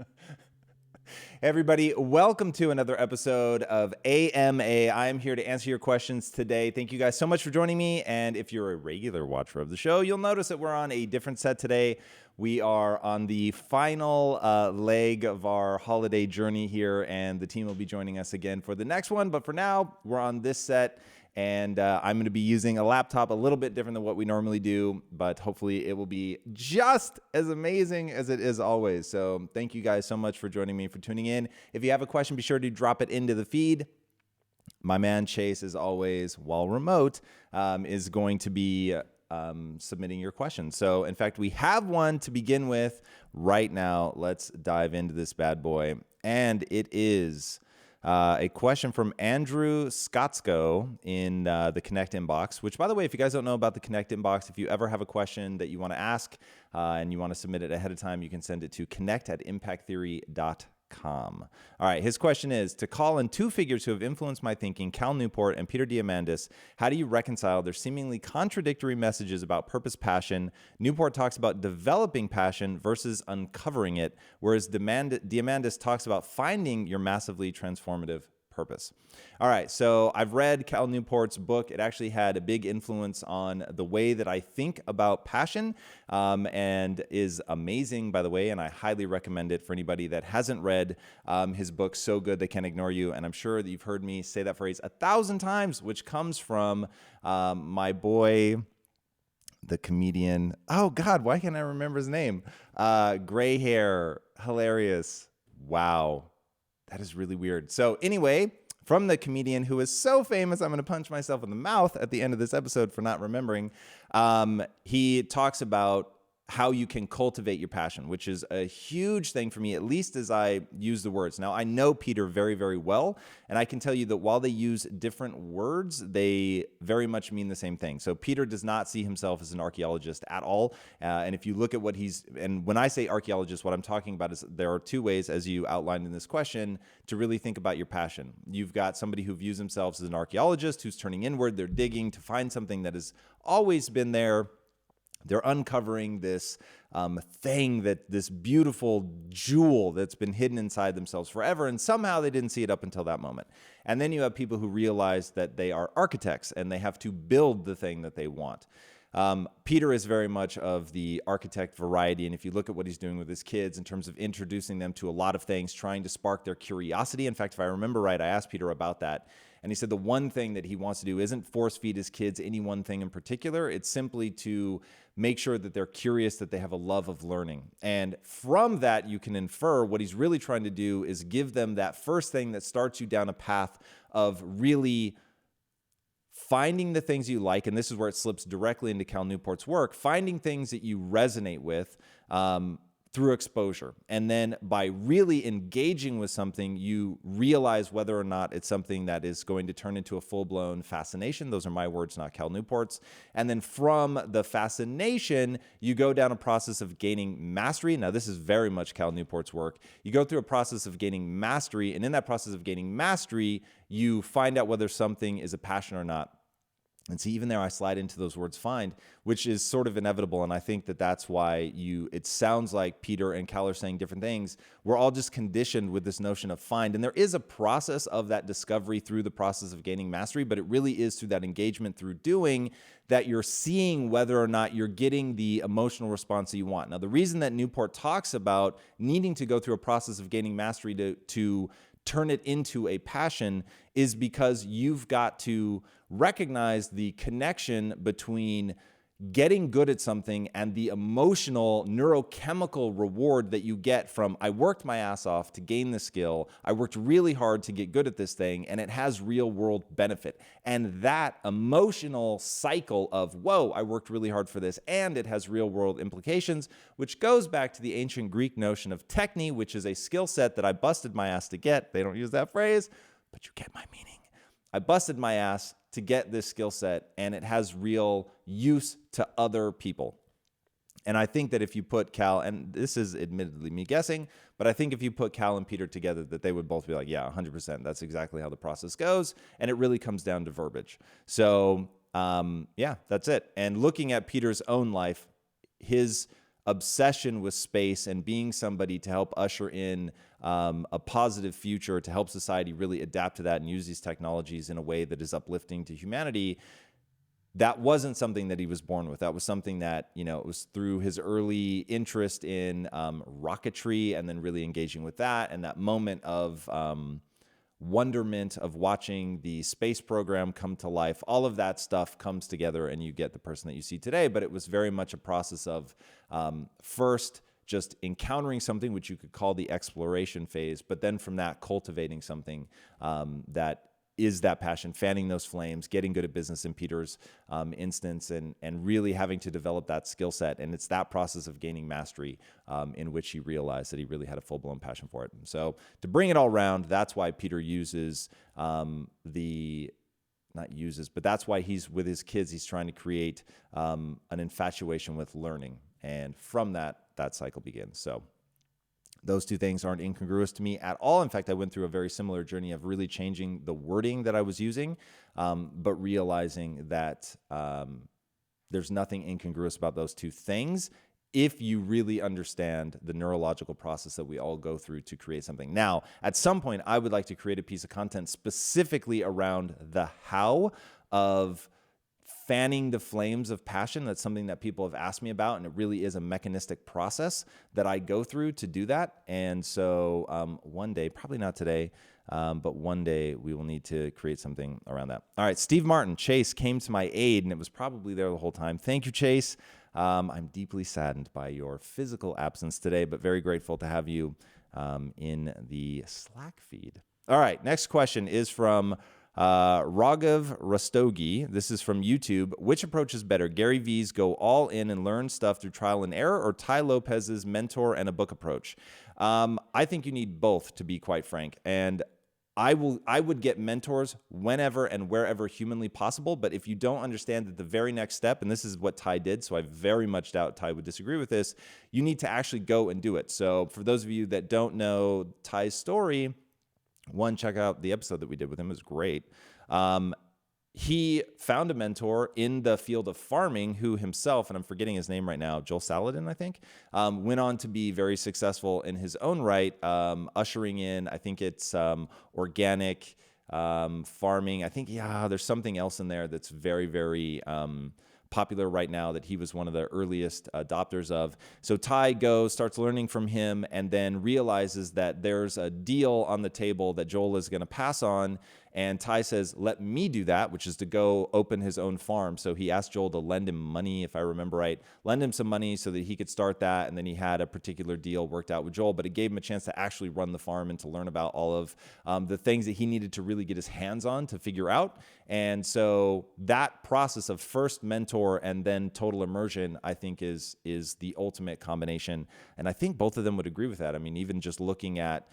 Hey everybody, welcome to another episode of AMA. I am here to answer your questions today. Thank you guys so much for joining me. And if you're a regular watcher of the show, you'll notice that we're on a different set today. We are on the final leg of our holiday journey here, and the team will be joining us again for the next one. But for now, we're on this set. And I'm going to be using a laptop a little bit different than what we normally do, but hopefully it will be just as amazing as it is always. So thank you guys so much for joining me, for tuning in. If you have a question, be sure to drop it into the feed. My man Chase, as always, while remote, is going to be submitting your questions. So in fact, we have one to begin with right now. Let's dive into this bad boy. And it is a question from Andrew Scottsko in the Connect inbox, which, by the way, if you guys don't know about the Connect inbox, if you ever have a question that you want to ask and you want to submit it ahead of time, you can send it to connect@impacttheory.com. All right, his question is, to call in two figures who have influenced my thinking, Cal Newport and Peter Diamandis, how do you reconcile their seemingly contradictory messages about purpose, passion? Newport talks about developing passion versus uncovering it, whereas Diamandis talks about finding your massively transformative purpose. All right, so I've read Cal Newport's book. It actually had a big influence on the way that I think about passion, and is amazing, by the way, and I highly recommend it for anybody that hasn't read his book, So Good They Can't Ignore You. And I'm sure that you've heard me say that phrase 1,000 times, which comes from my boy, the comedian. Oh, God, why can't I remember his name? Gray hair, hilarious. Wow. That is really weird. So anyway, from the comedian who is so famous, I'm going to punch myself in the mouth at the end of this episode for not remembering. He talks about how you can cultivate your passion, which is a huge thing for me, at least as I use the words. Now, I know Peter very, very well, and I can tell you that while they use different words, they very much mean the same thing. So Peter does not see himself as an archaeologist at all. And if you look at what and when I say archaeologist, what I'm talking about is there are two ways, as you outlined in this question, to really think about your passion. You've got somebody who views themselves as an archaeologist, who's turning inward, they're digging to find something that has always been there. They're uncovering this this beautiful jewel that's been hidden inside themselves forever, and somehow they didn't see it up until that moment. And then you have people who realize that they are architects and they have to build the thing that they want. Peter is very much of the architect variety, and if you look at what he's doing with his kids in terms of introducing them to a lot of things, trying to spark their curiosity. In fact, if I remember right, I asked Peter about that, and he said the one thing that he wants to do isn't force feed his kids any one thing in particular. It's simply to make sure that they're curious, that they have a love of learning. And from that, you can infer what he's really trying to do is give them that first thing that starts you down a path of really finding the things you like, and this is where it slips directly into Cal Newport's work, finding things that you resonate with through exposure. And then by really engaging with something, you realize whether or not it's something that is going to turn into a full-blown fascination. Those are my words, not Cal Newport's. And then from the fascination, you go down a process of gaining mastery. Now, this is very much Cal Newport's work. You go through a process of gaining mastery, and in that process of gaining mastery, you find out whether something is a passion or not. And see, even there, I slide into those words find, which is sort of inevitable. And I think that that's why it sounds like Peter and Cal are saying different things. We're all just conditioned with this notion of find. And there is a process of that discovery through the process of gaining mastery, but it really is through that engagement, through doing, that you're seeing whether or not you're getting the emotional response that you want. Now, the reason that Newport talks about needing to go through a process of gaining mastery to turn it into a passion is because you've got to recognize the connection between getting good at something and the emotional neurochemical reward that you get from, I worked my ass off to gain the skill, I worked really hard to get good at this thing, and it has real world benefit. And that emotional cycle of, whoa, I worked really hard for this, and it has real world implications, which goes back to the ancient Greek notion of techne, which is a skill set that I busted my ass to get. They don't use that phrase, but you get my meaning. I busted my ass to get this skill set, and it has real use to other people. And I think that if you put Cal, and this is admittedly me guessing, but I think if you put Cal and Peter together, that they would both be like, yeah, 100%. That's exactly how the process goes. And it really comes down to verbiage. So yeah, that's it. And looking at Peter's own life, his obsession with space and being somebody to help usher in a positive future, to help society really adapt to that and use these technologies in a way that is uplifting to humanity, that wasn't something that he was born with. That was something that, it was through his early interest in rocketry and then really engaging with that, and that moment of wonderment of watching the space program come to life. All of that stuff comes together and you get the person that you see today. But it was very much a process of first just encountering something which you could call the exploration phase, but then from that cultivating something that is that passion, fanning those flames, getting good at business in Peter's instance, and really having to develop that skill set. And it's that process of gaining mastery in which he realized that he really had a full-blown passion for it. And so to bring it all around, that's why Peter uses but that's why he's with his kids, he's trying to create an infatuation with learning. And from that cycle begins. So those two things aren't incongruous to me at all. In fact, I went through a very similar journey of really changing the wording that I was using, but realizing that there's nothing incongruous about those two things if you really understand the neurological process that we all go through to create something. Now, at some point, I would like to create a piece of content specifically around the how of fanning the flames of passion. That's something that people have asked me about, and it really is a mechanistic process that I go through to do that. And so one day, probably not today, but one day we will need to create something around that. All right, Steve Martin, Chase came to my aid, and it was probably there the whole time. Thank you, Chase. I'm deeply saddened by your physical absence today, but very grateful to have you in the Slack feed. All right, next question is from Raghav Rastogi. This is from YouTube. Which approach is better? Gary V's go all in and learn stuff through trial and error, or Tai Lopez's mentor and a book approach? I think you need both, to be quite frank. And I would get mentors whenever and wherever humanly possible. But if you don't understand that the very next step, and this is what Tai did, so I very much doubt Tai would disagree with this, you need to actually go and do it. So for those of you that don't know Tai's story, one, check out the episode that we did with him. It was great. He found a mentor in the field of farming who himself, and I'm forgetting his name right now, Joel Salatin, I think, went on to be very successful in his own right, ushering in, I think it's organic farming. I think, there's something else in there that's very, very popular right now that he was one of the earliest adopters of. So Tai goes, starts learning from him, and then realizes that there's a deal on the table that Joel is going to pass on. And Tai says, let me do that, which is to go open his own farm. So he asked Joel to lend him money, if I remember right, lend him some money so that he could start that. And then he had a particular deal worked out with Joel, but it gave him a chance to actually run the farm and to learn about all of the things that he needed to really get his hands on to figure out. And so that process of first mentor and then total immersion, I think is the ultimate combination. And I think both of them would agree with that. I mean, even just looking at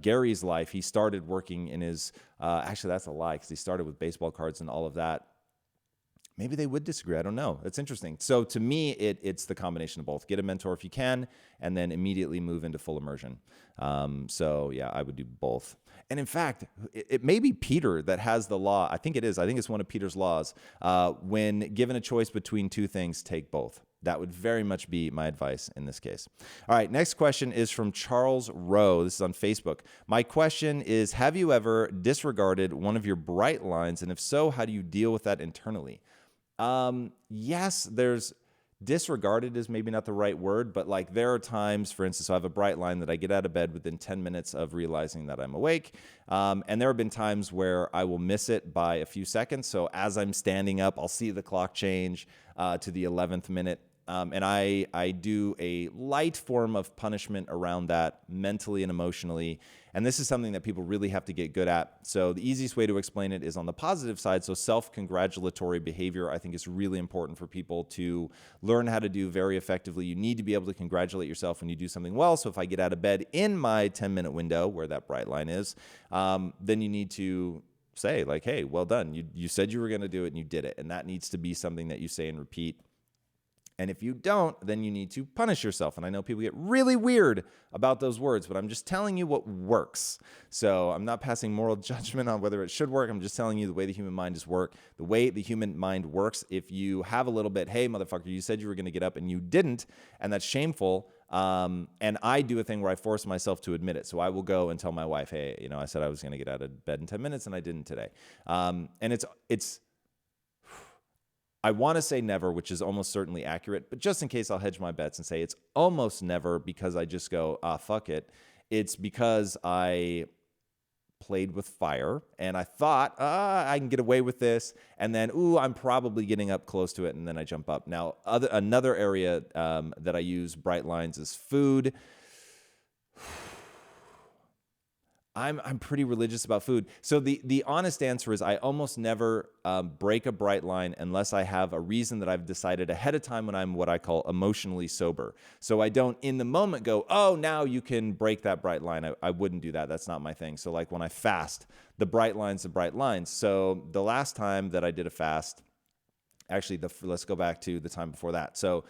Gary's life, he started working in his, actually that's a lie, because he started with baseball cards and all of that. Maybe they would disagree. I don't know. It's interesting. So to me, it's the combination of both. Get a mentor if you can, and then immediately move into full immersion. So yeah, I would do both. And in fact, it may be Peter that has the law. I think it is. I think it's one of Peter's laws. When given a choice between two things, take both. That would very much be my advice in this case. All right, next question is from Charles Rowe. This is on Facebook. My question is, have you ever disregarded one of your bright lines? And if so, how do you deal with that internally? Yes, disregarded is maybe not the right word, but like there are times, for instance, I have a bright line that I get out of bed within 10 minutes of realizing that I'm awake. And there have been times where I will miss it by a few seconds. So as I'm standing up, I'll see the clock change to the 11th minute. And I do a light form of punishment around that mentally and emotionally. And this is something that people really have to get good at. So the easiest way to explain it is on the positive side. So self-congratulatory behavior, I think, is really important for people to learn how to do very effectively. You need to be able to congratulate yourself when you do something well. So if I get out of bed in my 10-minute window where that bright line is, then you need to say like, hey, well done. You said you were going to do it and you did it. And that needs to be something that you say and repeat. And if you don't, then you need to punish yourself. And I know people get really weird about those words, but I'm just telling you what works. So I'm not passing moral judgment on whether it should work. I'm just telling you the way the human mind is work. The way the human mind works, if you have a little bit, hey, motherfucker, you said you were going to get up and you didn't, and that's shameful. And I do a thing where I force myself to admit it. So I will go and tell my wife, hey, I said I was going to get out of bed in 10 minutes and I didn't today. And it's, I want to say never, which is almost certainly accurate, but just in case, I'll hedge my bets and say it's almost never because I just go, fuck it. It's because I played with fire and I thought, I can get away with this. And then, I'm probably getting up close to it. And then I jump up. Now, another area that I use bright lines is food. I'm pretty religious about food. So the honest answer is I almost never break a bright line unless I have a reason that I've decided ahead of time when I'm what I call emotionally sober. So I don't in the moment go, now you can break that bright line. I wouldn't do that. That's not my thing. So like when I fast, the bright line's the bright lines. So the last time that I did a fast, actually, let's go back to the time before that. So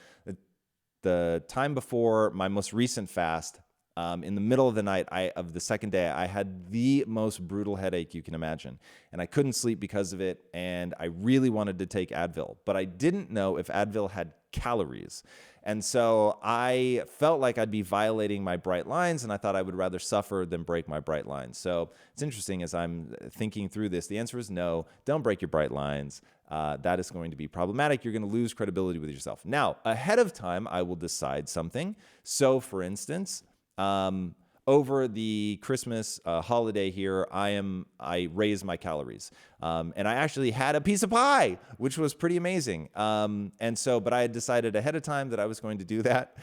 the time before my most recent fast, in the middle of the night of the second day, I had the most brutal headache you can imagine. And I couldn't sleep because of it. And I really wanted to take Advil, but I didn't know if Advil had calories. And so I felt like I'd be violating my bright lines, and I thought I would rather suffer than break my bright lines. So it's interesting as I'm thinking through this, the answer is no, don't break your bright lines. That is going to be problematic. You're going to lose credibility with yourself. Now, ahead of time, I will decide something. So for instance, over the Christmas holiday here, I raised my calories, and I actually had a piece of pie, which was pretty amazing. But I had decided ahead of time that I was going to do that.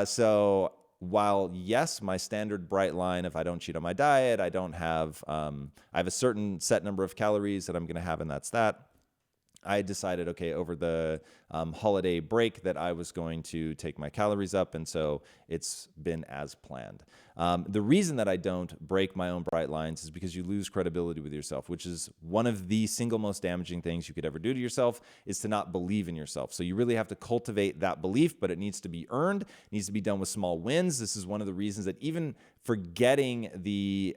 So while yes, my standard bright line, if I don't cheat on my diet, I have a certain set number of calories that I'm going to have, and that's that. I decided, okay, over the holiday break that I was going to take my calories up, and so it's been as planned. The reason that I don't break my own bright lines is because you lose credibility with yourself, which is one of the single most damaging things you could ever do to yourself, is to not believe in yourself. So you really have to cultivate that belief, but it needs to be earned. It needs to be done with small wins. This is one of the reasons that even forgetting the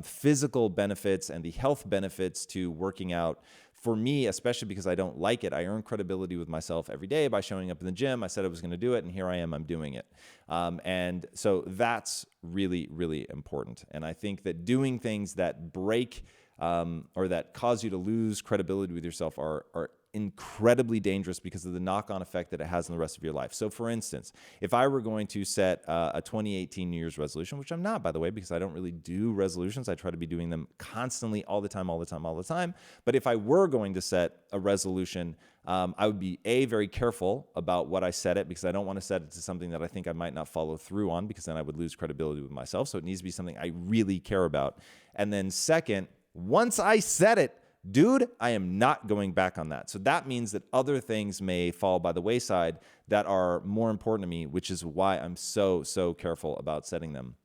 physical benefits and the health benefits to working out, for me, especially because I don't like it, I earn credibility with myself every day by showing up in the gym. I said I was going to do it, and here I am, I'm doing it. And so that's really, really important. And I think that doing things that break or that cause you to lose credibility with yourself are incredibly dangerous because of the knock-on effect that it has on the rest of your life. So for instance, if I were going to set a 2018 New Year's resolution, which I'm not, by the way, because I don't really do resolutions. I try to be doing them constantly, all the time. But if I were going to set a resolution, I would be very careful about what I set it, because I don't want to set it to something that I think I might not follow through on, because then I would lose credibility with myself. So it needs to be something I really care about. And then second, once I set it, dude, I am not going back on that. So that means that other things may fall by the wayside that are more important to me, which is why I'm so careful about setting them.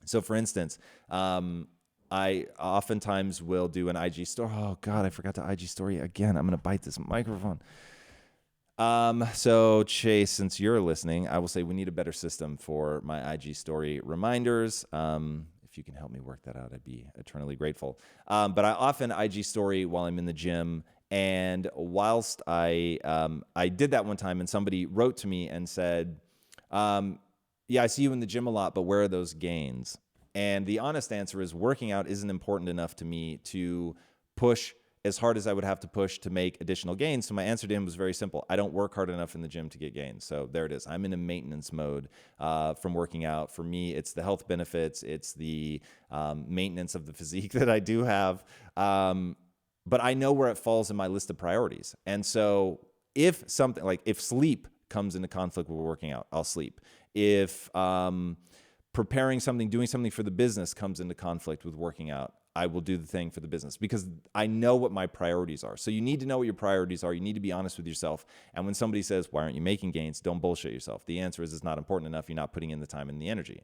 So for instance, I oftentimes will do an IG story. Oh God, I forgot to IG story again. I'm going to bite this microphone. So Chase, since you're listening, I will say we need a better system for my IG story reminders. If you can help me work that out, I'd be eternally grateful. But I often IG story while I'm in the gym. And whilst I did that one time, and somebody wrote to me and said, yeah, I see you in the gym a lot, but where are those gains? And the honest answer is working out isn't important enough to me to push as hard as I would have to push to make additional gains. So my answer to him was very simple. I don't work hard enough in the gym to get gains. So there it is. I'm in a maintenance mode from working out. For me, it's the health benefits. It's the maintenance of the physique that I do have. But I know where it falls in my list of priorities. And so if something like if sleep comes into conflict with working out, I'll sleep. If preparing something, doing something for the business comes into conflict with working out, I will do the thing for the business, because I know what my priorities are. So you need to know what your priorities are. You need to be honest with yourself. And when somebody says, why aren't you making gains? Don't bullshit yourself. The answer is it's not important enough. You're not putting in the time and the energy.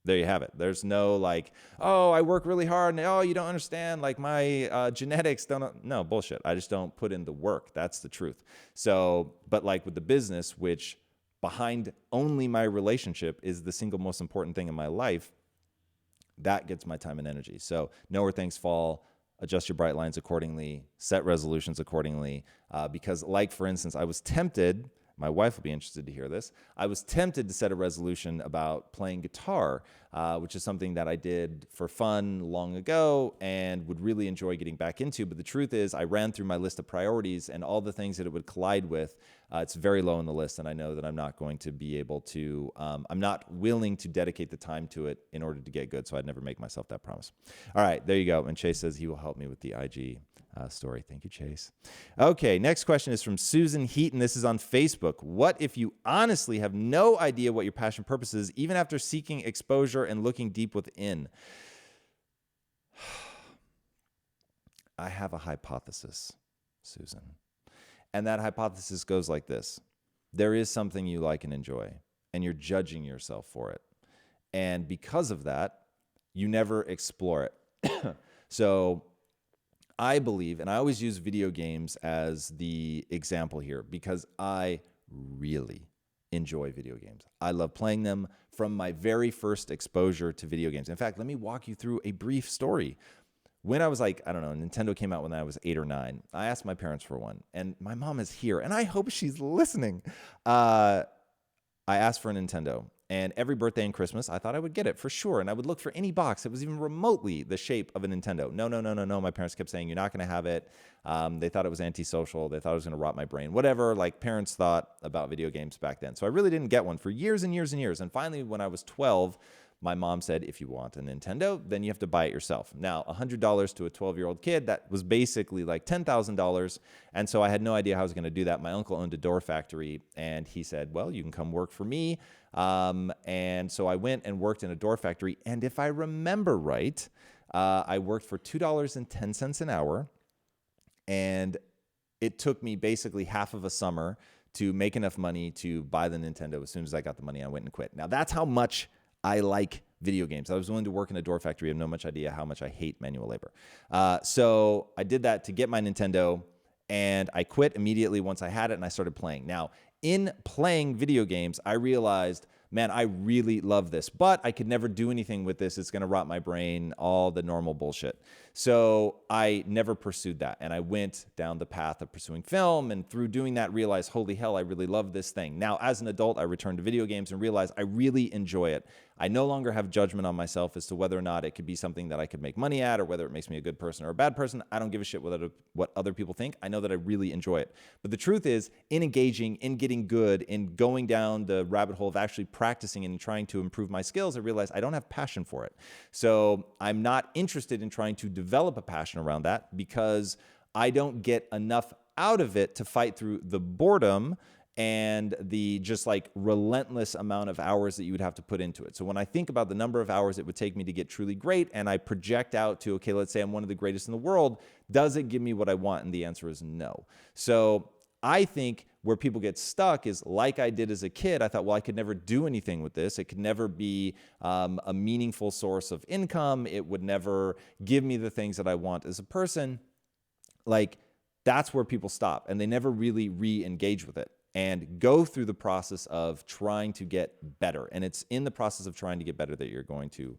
There you have it. There's no like, oh, I work really hard and oh, you don't understand. Like my genetics don't. No, bullshit. I just don't put in the work. That's the truth. So, but like with the business, which behind only my relationship is the single most important thing in my life, that gets my time and energy. So know where things fall, adjust your bright lines accordingly, set resolutions accordingly. Because like, for instance, I was tempted, my wife will be interested to hear this, I was tempted to set a resolution about playing guitar, which is something that I did for fun long ago and would really enjoy getting back into. But the truth is, I ran through my list of priorities and all the things that it would collide with. It's very low on the list, and I know that I'm not going to be able to, I'm not willing to dedicate the time to it in order to get good, so I'd never make myself that promise. All right, there you go. And Chase says he will help me with the IG story. Thank you, Chase. Okay, next question is from Susan Heaton. This is on Facebook. What if you honestly have no idea what your passion purpose is, even after seeking exposure and looking deep within? I have a hypothesis, Susan. And that hypothesis goes like this. There is something you like and enjoy, and you're judging yourself for it. And because of that, you never explore it. So I believe, and I always use video games as the example here because I really enjoy video games. I love playing them from my very first exposure to video games. In fact, let me walk you through a brief story. When I was like, I don't know, Nintendo came out when I was 8 or 9. I asked my parents for one, and my mom is here, and I hope she's listening. I asked for a Nintendo, and every birthday and Christmas, I thought I would get it for sure, and I would look for any box that was even remotely the shape of a Nintendo. No. My parents kept saying, you're not going to have it. They thought it was antisocial. They thought it was going to rot my brain. Whatever, like parents thought about video games back then. So I really didn't get one for years and years and years. And finally, when I was 12, my mom said, if you want a Nintendo, then you have to buy it yourself. Now, $100 to a 12-year-old kid, that was basically like $10,000. And so I had no idea how I was going to do that. My uncle owned a door factory, and he said, well, you can come work for me. And so I went and worked in a door factory. And if I remember right, I worked for $2.10 an hour. And it took me basically half of a summer to make enough money to buy the Nintendo. As soon as I got the money, I went and quit. Now, that's how much I like video games. I was willing to work in a door factory. I have no much idea how much I hate manual labor. So I did that to get my Nintendo, and I quit immediately once I had it, and I started playing. Now, in playing video games, I realized, man, I really love this, but I could never do anything with this. It's going to rot my brain, all the normal bullshit. So I never pursued that. And I went down the path of pursuing film, and through doing that, realized, holy hell, I really love this thing. Now, as an adult, I returned to video games and realized I really enjoy it. I no longer have judgment on myself as to whether or not it could be something that I could make money at, or whether it makes me a good person or a bad person. I don't give a shit what other people think. I know that I really enjoy it. But the truth is, in engaging, in getting good, in going down the rabbit hole of actually practicing and trying to improve my skills, I realized I don't have passion for it. So I'm not interested in trying to develop a passion around that because I don't get enough out of it to fight through the boredom and the just like relentless amount of hours that you would have to put into it. So when I think about the number of hours it would take me to get truly great, and I project out to, okay, let's say I'm one of the greatest in the world, does it give me what I want? And the answer is no. So I think where people get stuck is like I did as a kid. I thought, well, I could never do anything with this. It could never be a meaningful source of income. It would never give me the things that I want as a person. Like, that's where people stop, and they never really re-engage with it and go through the process of trying to get better. And it's in the process of trying to get better that you're going to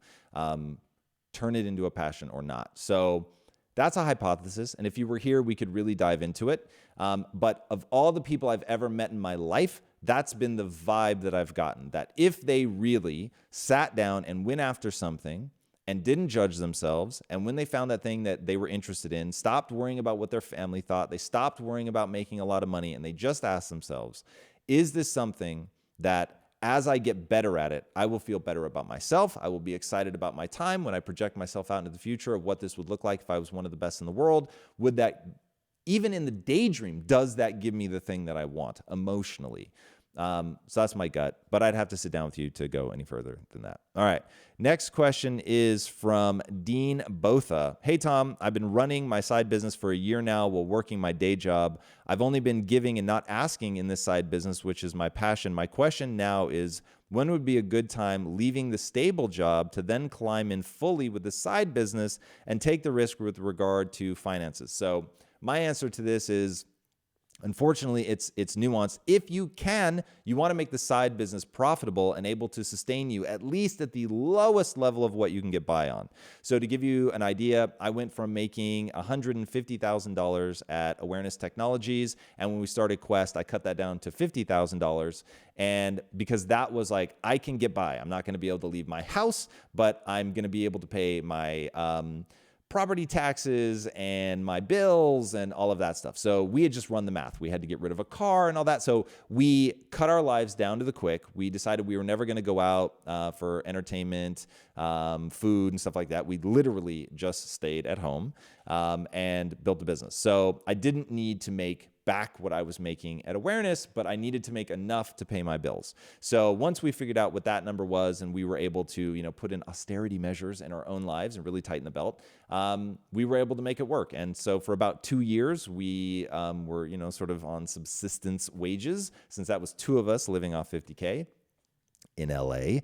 turn it into a passion or not. So that's a hypothesis. And if you were here, we could really dive into it. But of all the people I've ever met in my life, that's been the vibe that I've gotten, that if they really sat down and went after something and didn't judge themselves, and when they found that thing that they were interested in, stopped worrying about what their family thought, they stopped worrying about making a lot of money, and they just asked themselves, is this something that as I get better at it, I will feel better about myself. I will be excited about my time when I project myself out into the future of what this would look like if I was one of the best in the world. Would that, even in the daydream, does that give me the thing that I want emotionally? So that's my gut, but I'd have to sit down with you to go any further than that. All right. Next question is from Dean Botha. Hey, Tom, I've been running my side business for a year now while working my day job. I've only been giving and not asking in this side business, which is my passion. My question now is, when would be a good time leaving the stable job to then climb in fully with the side business and take the risk with regard to finances? So my answer to this is, Unfortunately, it's nuanced. If you can, you want to make the side business profitable and able to sustain you at least at the lowest level of what you can get by on. So to give you an idea, I went from making $150,000 at Awareness Technologies, and when we started Quest, I cut that down to $50,000. And because that was like, I can get by. I'm not going to be able to leave my house, but I'm going to be able to pay my property taxes and my bills and all of that stuff. So we had just run the math. We had to get rid of a car and all that. So we cut our lives down to the quick. We decided we were never going to go out for entertainment, food and stuff like that. We literally just stayed at home and built a business. So I didn't need to make back what I was making at Awareness, but I needed to make enough to pay my bills. So once we figured out what that number was and we were able to, put in austerity measures in our own lives and really tighten the belt, we were able to make it work. And so for about 2 years, we were, sort of on subsistence wages, since that was two of us living off $50K in LA.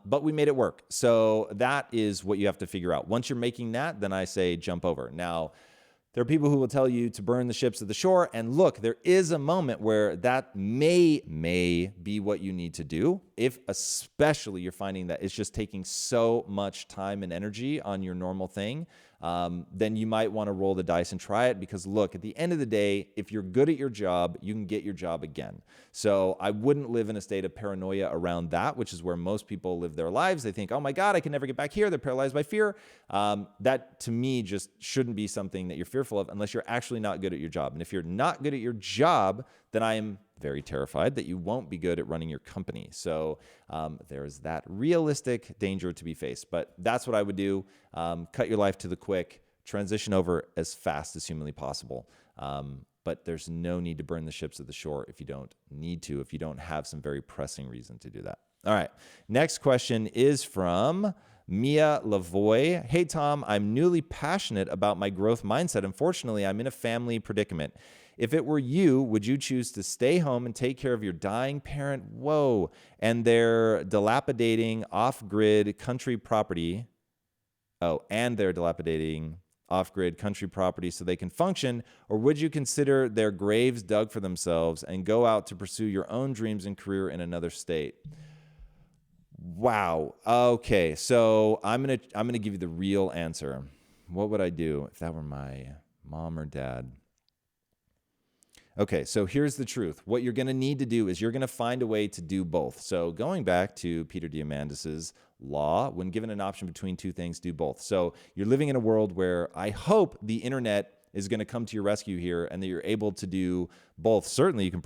But we made it work. So that is what you have to figure out. Once you're making that, then I say jump over. Now, there are people who will tell you to burn the ships at the shore. And look, there is a moment where that may be what you need to do. If especially you're finding that it's just taking so much time and energy on your normal thing, then you might want to roll the dice and try it, because look, at the end of the day, if you're good at your job, you can get your job again. So I wouldn't live in a state of paranoia around that, which is where most people live their lives. They think, oh my God, I can never get back here. They're paralyzed by fear. That to me just shouldn't be something that you're fearful of unless you're actually not good at your job. And if you're not good at your job, then I am very terrified that you won't be good at running your company. So there's that realistic danger to be faced. But that's what I would do. Cut your life to the quick, transition over as fast as humanly possible. But there's no need to burn the ships at the shore if you don't need to, if you don't have some very pressing reason to do that. All right. Next question is from Mia Lavoie. Hey, Tom, I'm newly passionate about my growth mindset. Unfortunately, I'm in a family predicament. If it were you, would you choose to stay home and take care of your dying parent? Whoa. And their dilapidating off-grid country property. And their dilapidating off-grid country property so they can function? Or would you consider their graves dug for themselves and go out to pursue your own dreams and career in another state? Wow. Okay. So I'm gonna give you the real answer. What would I do if that were my mom or dad? Okay, so here's the truth. What you're going to need to do is you're going to find a way to do both. So going back to Peter Diamandis's law, when given an option between two things, do both. So you're living in a world where I hope the internet is going to come to your rescue here and that you're able to do both. Certainly you can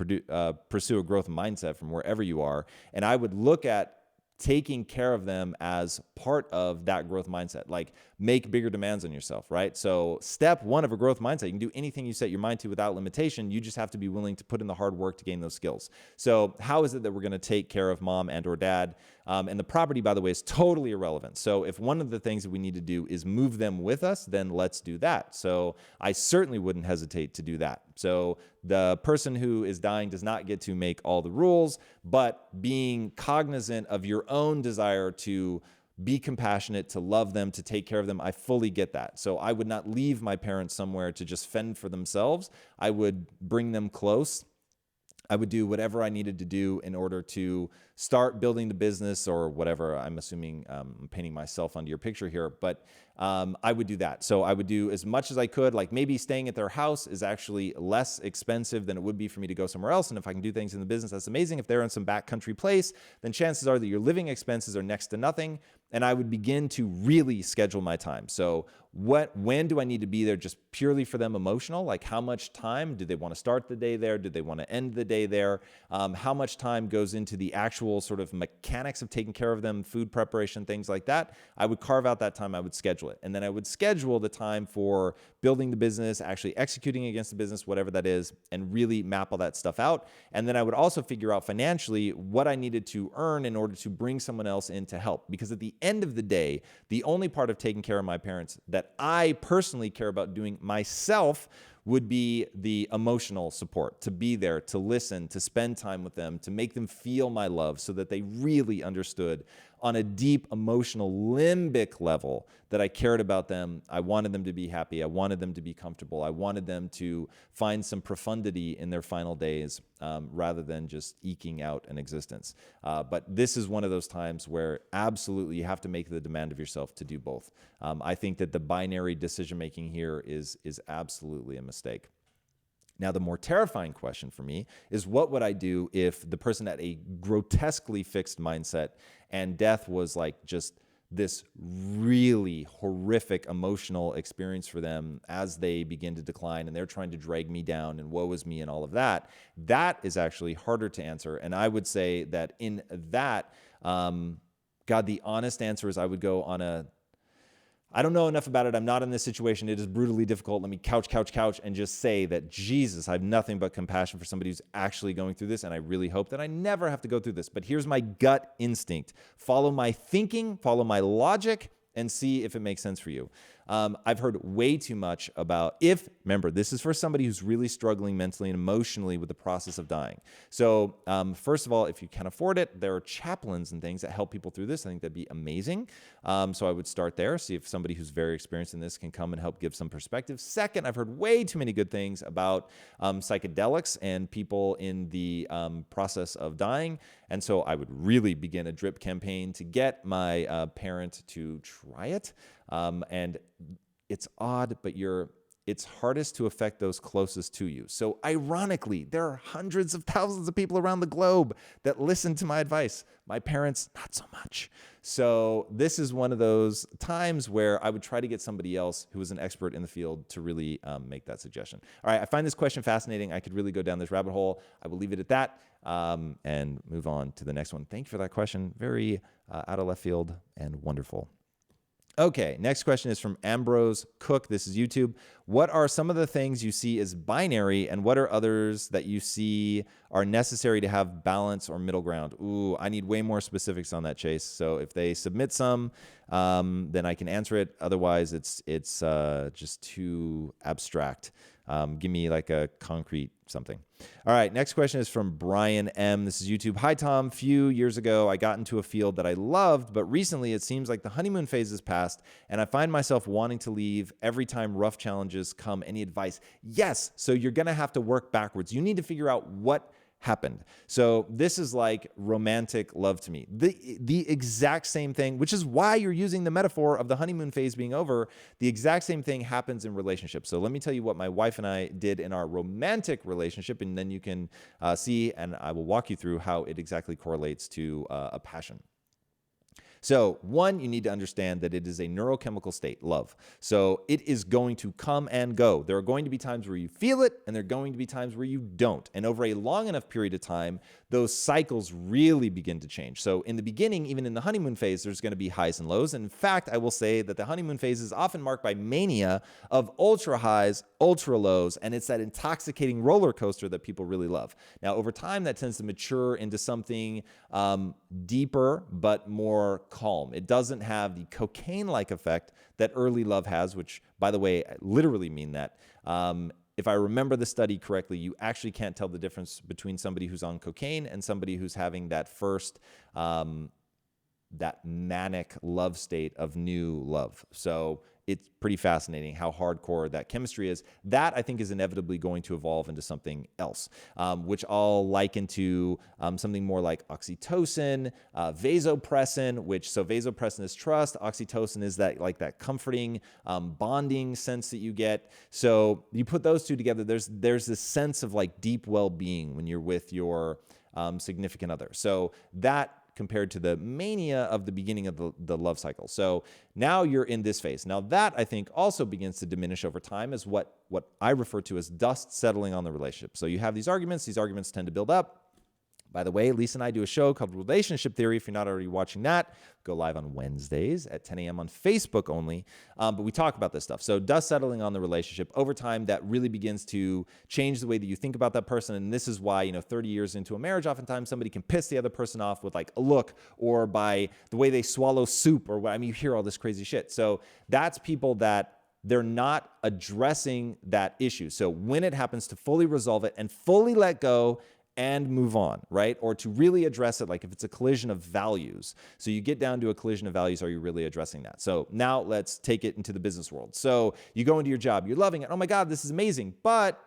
pursue a growth mindset from wherever you are. And I would look at taking care of them as part of that growth mindset, like make bigger demands on yourself, right? So step one of a growth mindset, you can do anything you set your mind to without limitation. You just have to be willing to put in the hard work to gain those skills. So how is it that we're going to take care of mom and or dad? And the property, by the way, is totally irrelevant. So if one of the things that we need to do is move them with us, then let's do that. So I certainly wouldn't hesitate to do that. So the person who is dying does not get to make all the rules, but being cognizant of your own desire to be compassionate, to love them, to take care of them, I fully get that. So I would not leave my parents somewhere to just fend for themselves. I would bring them close. I would do whatever I needed to do in order to start building the business or whatever. I'm assuming I'm painting myself onto your picture here, but I would do that. So I would do as much as I could, like maybe staying at their house is actually less expensive than it would be for me to go somewhere else. And if I can do things in the business, that's amazing. If they're in some backcountry place, then chances are that your living expenses are next to nothing. And I would begin to really schedule my time. So when do I need to be there just purely for them emotional? Like how much time do they want to start the day there? Do they want to end the day there? How much time goes into the actual sort of mechanics of taking care of them, food preparation, things like that? I would carve out that time. I would schedule it. And then I would schedule the time for building the business, actually executing against the business, whatever that is, and really map all that stuff out. And then I would also figure out financially what I needed to earn in order to bring someone else in to help. Because at the end of the day, the only part of taking care of my parents that I personally care about doing myself would be the emotional support, to be there, to listen, to spend time with them, to make them feel my love so that they really understood on a deep emotional limbic level that I cared about them. I wanted them to be happy. I wanted them to be comfortable. I wanted them to find some profundity in their final days rather than just eking out an existence. But this is one of those times where absolutely you have to make the demand of yourself to do both. I think that the binary decision-making here is absolutely a mistake. Now, the more terrifying question for me is, what would I do if the person had a grotesquely fixed mindset and death was like just this really horrific emotional experience for them as they begin to decline and they're trying to drag me down and woe is me and all of that? That is actually harder to answer. And I would say that in that, God, the honest answer is I would go on I don't know enough about it. I'm not in this situation. It is brutally difficult. Let me couch, and just say that, Jesus, I have nothing but compassion for somebody who's actually going through this, and I really hope that I never have to go through this. But here's my gut instinct. Follow my thinking, follow my logic, and see if it makes sense for you. I've heard way too much about remember, this is for somebody who's really struggling mentally and emotionally with the process of dying. So first of all, if you can afford it, there are chaplains and things that help people through this. I think that'd be amazing. So I would start there, see if somebody who's very experienced in this can come and help give some perspective. Second, I've heard way too many good things about psychedelics and people in the process of dying. And so I would really begin a drip campaign to get my parent to try it. And it's odd, but it's hardest to affect those closest to you. So ironically, there are hundreds of thousands of people around the globe that listen to my advice. My parents, not so much. So this is one of those times where I would try to get somebody else who is an expert in the field to really make that suggestion. All right, I find this question fascinating. I could really go down this rabbit hole. I will leave it at that and move on to the next one. Thank you for that question. Very out of left field and wonderful. Okay, next question is from Ambrose Cook. This is YouTube. What are some of the things you see as binary, and what are others that you see are necessary to have balance or middle ground? Ooh, I need way more specifics on that, Chase. So if they submit some, then I can answer it. Otherwise, it's just too abstract. Give me like a concrete something. All right, next question is from Brian M. This is YouTube. Hi, Tom. Few years ago, I got into a field that I loved, but recently it seems like the honeymoon phase has passed, and I find myself wanting to leave every time rough challenges come. Any advice? Yes. So you're going to have to work backwards. You need to figure out what happened. So this is like romantic love to me. The exact same thing, which is why you're using the metaphor of the honeymoon phase being over. The exact same thing happens in relationships. So let me tell you what my wife and I did in our romantic relationship, and then you can see, and I will walk you through how it exactly correlates to a passion. So one, you need to understand that it is a neurochemical state, love. So it is going to come and go. There are going to be times where you feel it, and there are going to be times where you don't. And over a long enough period of time, those cycles really begin to change. So in the beginning, even in the honeymoon phase, there's going to be highs and lows. And in fact, I will say that the honeymoon phase is often marked by mania of ultra highs, ultra lows, and it's that intoxicating roller coaster that people really love. Now, over time, that tends to mature into something deeper, but more calm. It doesn't have the cocaine-like effect that early love has, which, by the way, I literally mean that. If I remember the study correctly, you actually can't tell the difference between somebody who's on cocaine and somebody who's having that first, that manic love state of new love. So it's pretty fascinating how hardcore that chemistry is. That, I think, is inevitably going to evolve into something else, which I'll liken to something more like oxytocin, vasopressin, so vasopressin is trust. Oxytocin is that comforting, bonding sense that you get. So you put those two together, there's this sense of like deep well-being when you're with your significant other. So that compared to the mania of the beginning of the love cycle. So now you're in this phase. Now that, I think, also begins to diminish over time as what I refer to as dust settling on the relationship. So you have these arguments tend to build up. By the way, Lisa and I do a show called Relationship Theory. If you're not already watching that, go live on Wednesdays at 10 a.m. on Facebook only. But we talk about this stuff. So dust settling on the relationship over time, that really begins to change the way that you think about that person. And this is why, 30 years into a marriage, oftentimes somebody can piss the other person off with like a look or by the way they swallow soup or you hear all this crazy shit. So that's people that they're not addressing that issue. So when it happens, to fully resolve it and fully let go and move on, right? Or to really address it, like if it's a collision of values. So you get down to a collision of values, are you really addressing that? So now let's take it into the business world. So you go into your job, you're loving it. Oh my God, this is amazing. But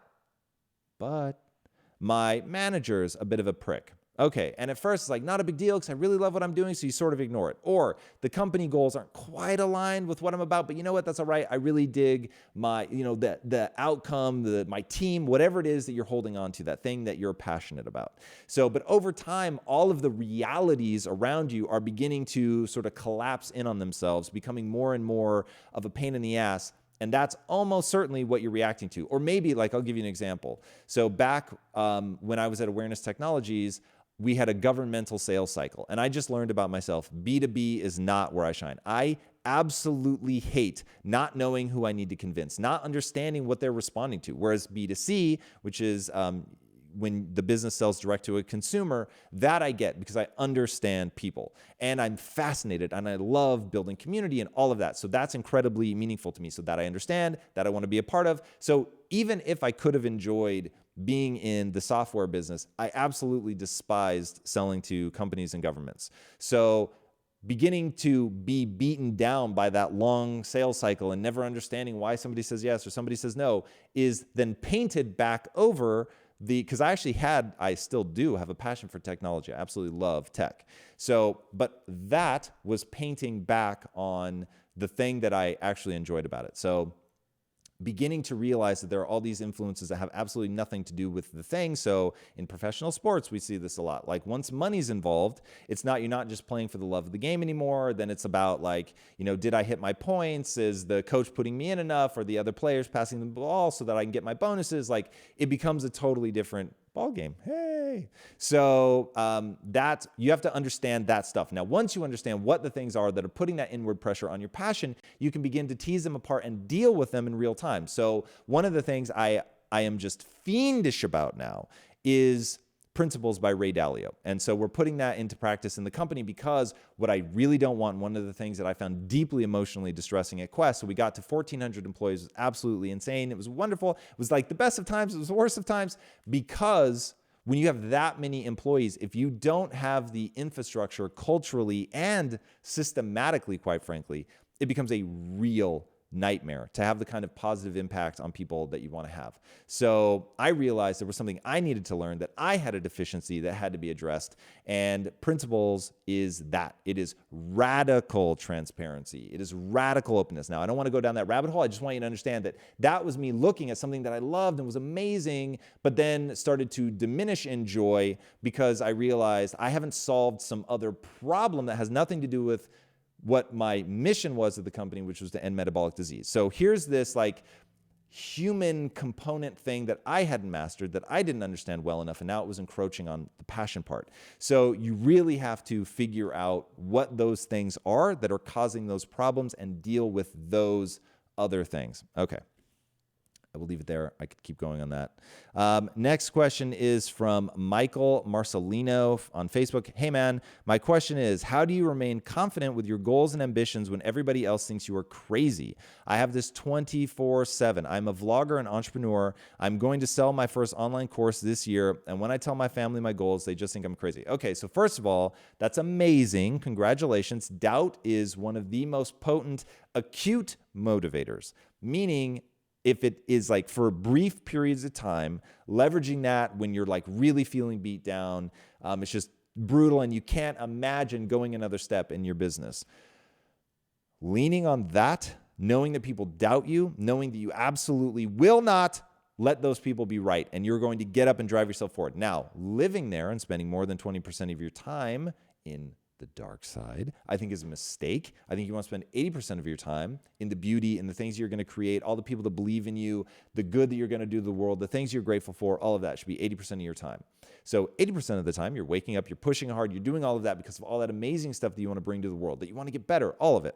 my manager's a bit of a prick. Okay, and at first it's like not a big deal because I really love what I'm doing, so you sort of ignore it. Or the company goals aren't quite aligned with what I'm about, but you know what? That's all right. I really dig my, the outcome, my team, whatever it is that you're holding on to, that thing that you're passionate about. So, but over time, all of the realities around you are beginning to sort of collapse in on themselves, becoming more and more of a pain in the ass. And that's almost certainly what you're reacting to. Or maybe, like, I'll give you an example. So back when I was at Awareness Technologies, we had a governmental sales cycle. And I just learned about myself, B2B is not where I shine. I absolutely hate not knowing who I need to convince, not understanding what they're responding to. Whereas B2C, which is when the business sells direct to a consumer, that I get because I understand people and I'm fascinated and I love building community and all of that. So that's incredibly meaningful to me. So that I understand, that I want to be a part of. So even if I could have enjoyed being in the software business, I absolutely despised selling to companies and governments. So beginning to be beaten down by that long sales cycle and never understanding why somebody says yes or somebody says no is then painted back over because I still do have a passion for technology. I absolutely love tech. So, but that was painting back on the thing that I actually enjoyed about it. So beginning to realize that there are all these influences that have absolutely nothing to do with the thing. So in professional sports, we see this a lot. Like once money's involved, you're not just playing for the love of the game anymore. Then it's about like, did I hit my points? Is the coach putting me in enough? Or the other players passing the ball so that I can get my bonuses? Like it becomes a totally different ball game. Hey. So you have to understand that stuff. Now, once you understand what the things are that are putting that inward pressure on your passion, you can begin to tease them apart and deal with them in real time. So one of the things I am just fiendish about now is Principles by Ray Dalio. And so we're putting that into practice in the company because what I really don't want, one of the things that I found deeply emotionally distressing at Quest, so we got to 1,400 employees, it was absolutely insane. It was wonderful. It was like the best of times. It was the worst of times because when you have that many employees, if you don't have the infrastructure culturally and systematically, quite frankly, it becomes a real nightmare to have the kind of positive impact on people that you want to have. So I realized there was something I needed to learn, that I had a deficiency that had to be addressed. And Principles is that. It is radical transparency. It is radical openness. Now, I don't want to go down that rabbit hole. I just want you to understand that that was me looking at something that I loved and was amazing, but then started to diminish in joy because I realized I haven't solved some other problem that has nothing to do with what my mission was at the company, which was to end metabolic disease. So here's this like human component thing that I hadn't mastered, that I didn't understand well enough, and now it was encroaching on the passion part. So you really have to figure out what those things are that are causing those problems and deal with those other things. Okay. I will leave it there. I could keep going on that. Next question is from Michael Marcelino on Facebook. Hey man, my question is, how do you remain confident with your goals and ambitions when everybody else thinks you are crazy? I have this 24/7. I'm a vlogger and entrepreneur. I'm going to sell my first online course this year. And when I tell my family my goals, they just think I'm crazy. Okay, so first of all, that's amazing. Congratulations. Doubt is one of the most potent acute motivators, meaning if it is like for brief periods of time, leveraging that when you're like really feeling beat down, it's just brutal and you can't imagine going another step in your business. Leaning on that, knowing that people doubt you, knowing that you absolutely will not let those people be right and you're going to get up and drive yourself forward. Now, living there and spending more than 20% of your time in the dark side, I think is a mistake. I think you want to spend 80% of your time in the beauty and the things you're going to create, all the people that believe in you, the good that you're going to do to the world, the things you're grateful for, all of that should be 80% of your time. So 80% of the time you're waking up, you're pushing hard, you're doing all of that because of all that amazing stuff that you want to bring to the world, that you want to get better, all of it.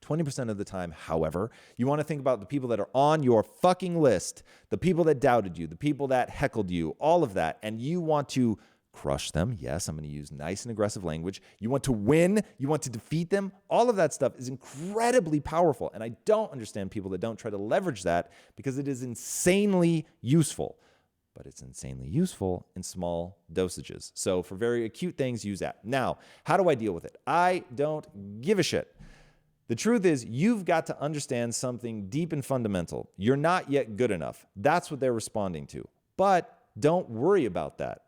20% of the time, however, you want to think about the people that are on your fucking list, the people that doubted you, the people that heckled you, all of that, and you want to crush them. Yes, I'm going to use nice and aggressive language. You want to win. You want to defeat them. All of that stuff is incredibly powerful. And I don't understand people that don't try to leverage that because it is insanely useful. but it's insanely useful in small dosages. So for very acute things, use that. Now, how do I deal with it? I don't give a shit. The truth is, you've got to understand something deep and fundamental. You're not yet good enough. That's what they're responding to. But don't worry about that.